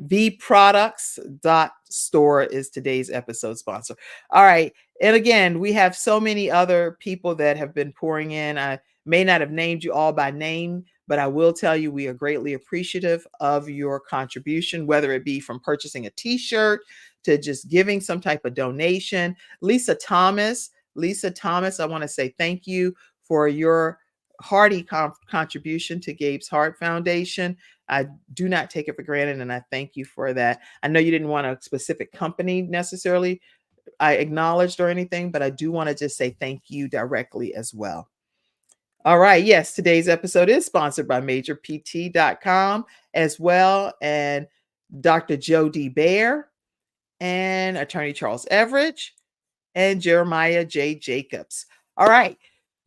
vproducts.store is today's episode sponsor. All right. And again, we have so many other people that have been pouring in. I may not have named you all by name, but I will tell you we are greatly appreciative of your contribution, whether it be from purchasing a t-shirt to just giving some type of donation. Lisa Thomas, I want to say thank you for your hearty contribution to Gabe's Heart Foundation. I do not take it for granted, and I thank you for that. I know you didn't want a specific company necessarily I acknowledged or anything, but I do want to just say thank you directly as well. All right. Yes, today's episode is sponsored by MajorPT.com as well, and Dr. Jody Bear, and Attorney Charles Everidge, and Jeremiah J. Jacobs. All right.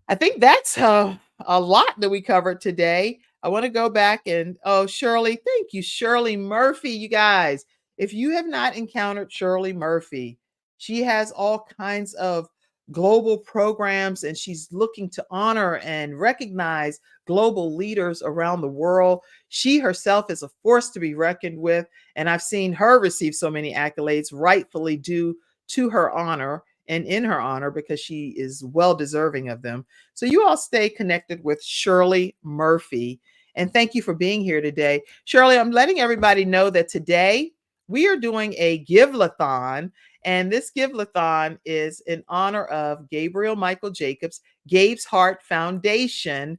I think that's a lot that we covered today. I want to go back and, Shirley, thank you, Shirley Murphy, you guys. If you have not encountered Shirley Murphy, she has all kinds of global programs, and she's looking to honor and recognize global leaders around the world. She herself is a force to be reckoned with, and I've seen her receive so many accolades rightfully due to her honor and in her honor because she is well deserving of them. So you all stay connected with Shirley Murphy. And thank you for being here today. Shirley, I'm letting everybody know that today we are doing a Give-A-Thon. And this Give-A-Thon is in honor of Gabriel Michael Jacobs, Gabe's Heart Foundation.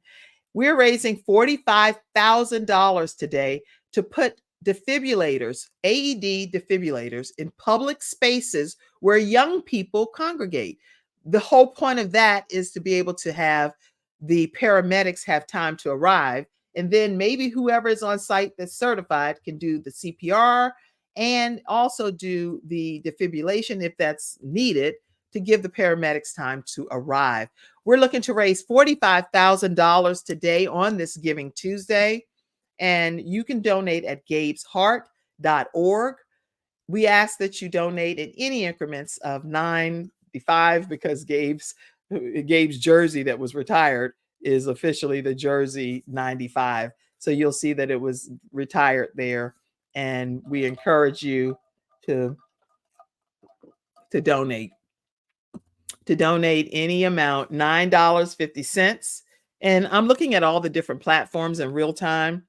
We're raising $45,000 today to put defibrillators, AED defibrillators, in public spaces where young people congregate. The whole point of that is to be able to have the paramedics have time to arrive, and then maybe whoever is on site that's certified can do the CPR and also do the defibrillation if that's needed to give the paramedics time to arrive. We're looking to raise $45,000 today on this Giving Tuesday, and you can donate at gabesheart.org. We ask that you donate in any increments of $9.95 because Gabe's jersey that was retired is officially the jersey 95. So you'll see that it was retired there, and we encourage you to donate. To donate any amount, $9.50. And I'm looking at all the different platforms in real time.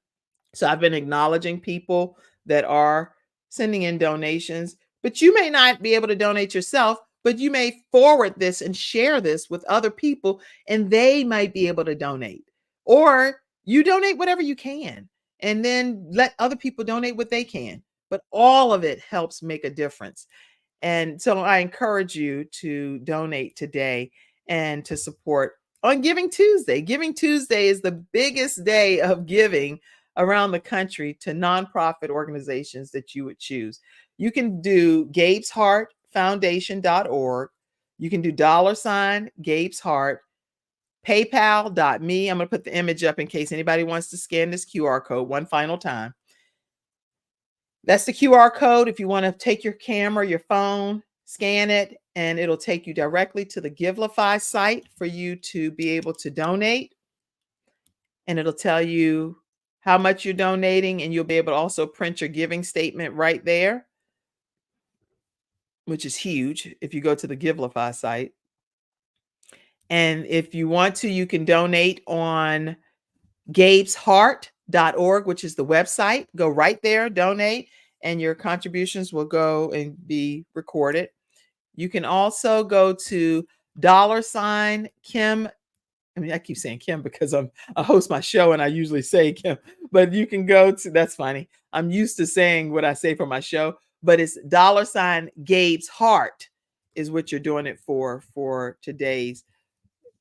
So I've been acknowledging people that are sending in donations, but you may not be able to donate yourself, but you may forward this and share this with other people, and they might be able to donate. Or you donate whatever you can, and then let other people donate what they can. But all of it helps make a difference. And so I encourage you to donate today and to support on Giving Tuesday. Giving Tuesday is the biggest day of giving around the country to nonprofit organizations that you would choose. You can do Gabe'sHeartFoundation.org. You can do $Gabe's Heart, PayPal.me. I'm going to put the image up in case anybody wants to scan this QR code one final time. That's the QR code. If you want to take your camera, your phone, scan it, and it'll take you directly to the Givelify site for you to be able to donate. And it'll tell you how much you're donating, and you'll be able to also print your giving statement right there, which is huge if you go to the Givelify site. And if you want to, you can donate on Gabe'sHeart.org, which is the website. Go right there, donate, and your contributions will go and be recorded. You can also go to $Kim. I mean, I keep saying Kim because I host my show and I usually say Kim, but you can go to, that's funny. I'm used to saying what I say for my show, but it's $Gabe's Heart is what you're doing it for today's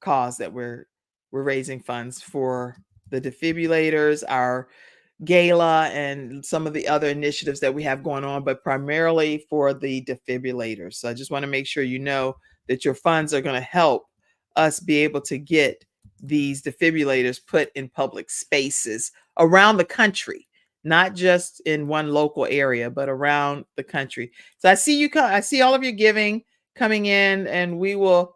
cause that we're raising funds for the defibrillators, our Gala, and some of the other initiatives that we have going on, but primarily for the defibrillators. So I just want to make sure you know that your funds are going to help us be able to get these defibrillators put in public spaces around the country, not just in one local area, but around the country. So I see I see all of your giving coming in, and we will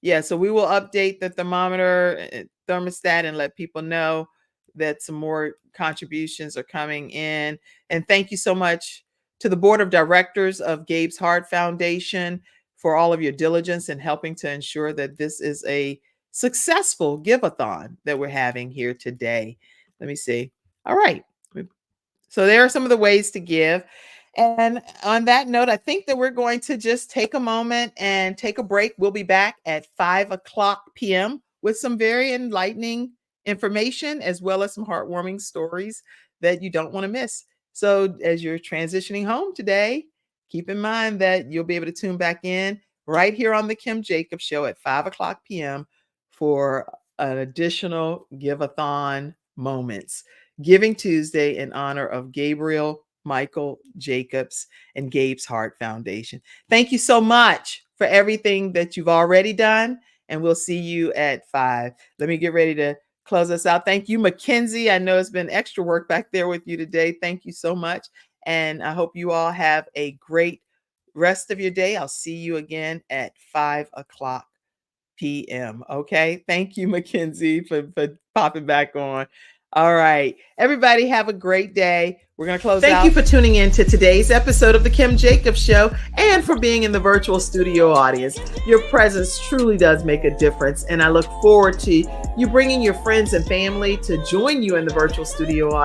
update the thermostat and let people know that some more contributions are coming in. And thank you so much to the board of directors of Gabe's Heart Foundation for all of your diligence in helping to ensure that this is a successful Give-A-Thon that we're having here today. Let me see. All right. So there are some of the ways to give. And on that note, I think that we're going to just take a moment and take a break. We'll be back at 5:00 p.m. with some very enlightening information, as well as some heartwarming stories that you don't want to miss. So as you're transitioning home today, keep in mind that you'll be able to tune back in right here on the Kim Jacobs Show at 5:00 p.m. for an additional Give-A-Thon moments. Giving Tuesday in honor of Gabriel Michael Jacobs and Gabe's Heart Foundation. Thank you so much for everything that you've already done, and we'll see you at 5. Let me get ready to close us out. Thank you, Mackenzie. I know it's been extra work back there with you today. Thank you so much. And I hope you all have a great rest of your day. I'll see you again at 5:00 p.m. Okay. Thank you, Mackenzie, for popping back on. All right. Everybody have a great day. We're going to close out. Thank you for tuning in to today's episode of The Kim Jacobs Show and for being in the virtual studio audience. Your presence truly does make a difference. And I look forward to you bringing your friends and family to join you in the virtual studio audience.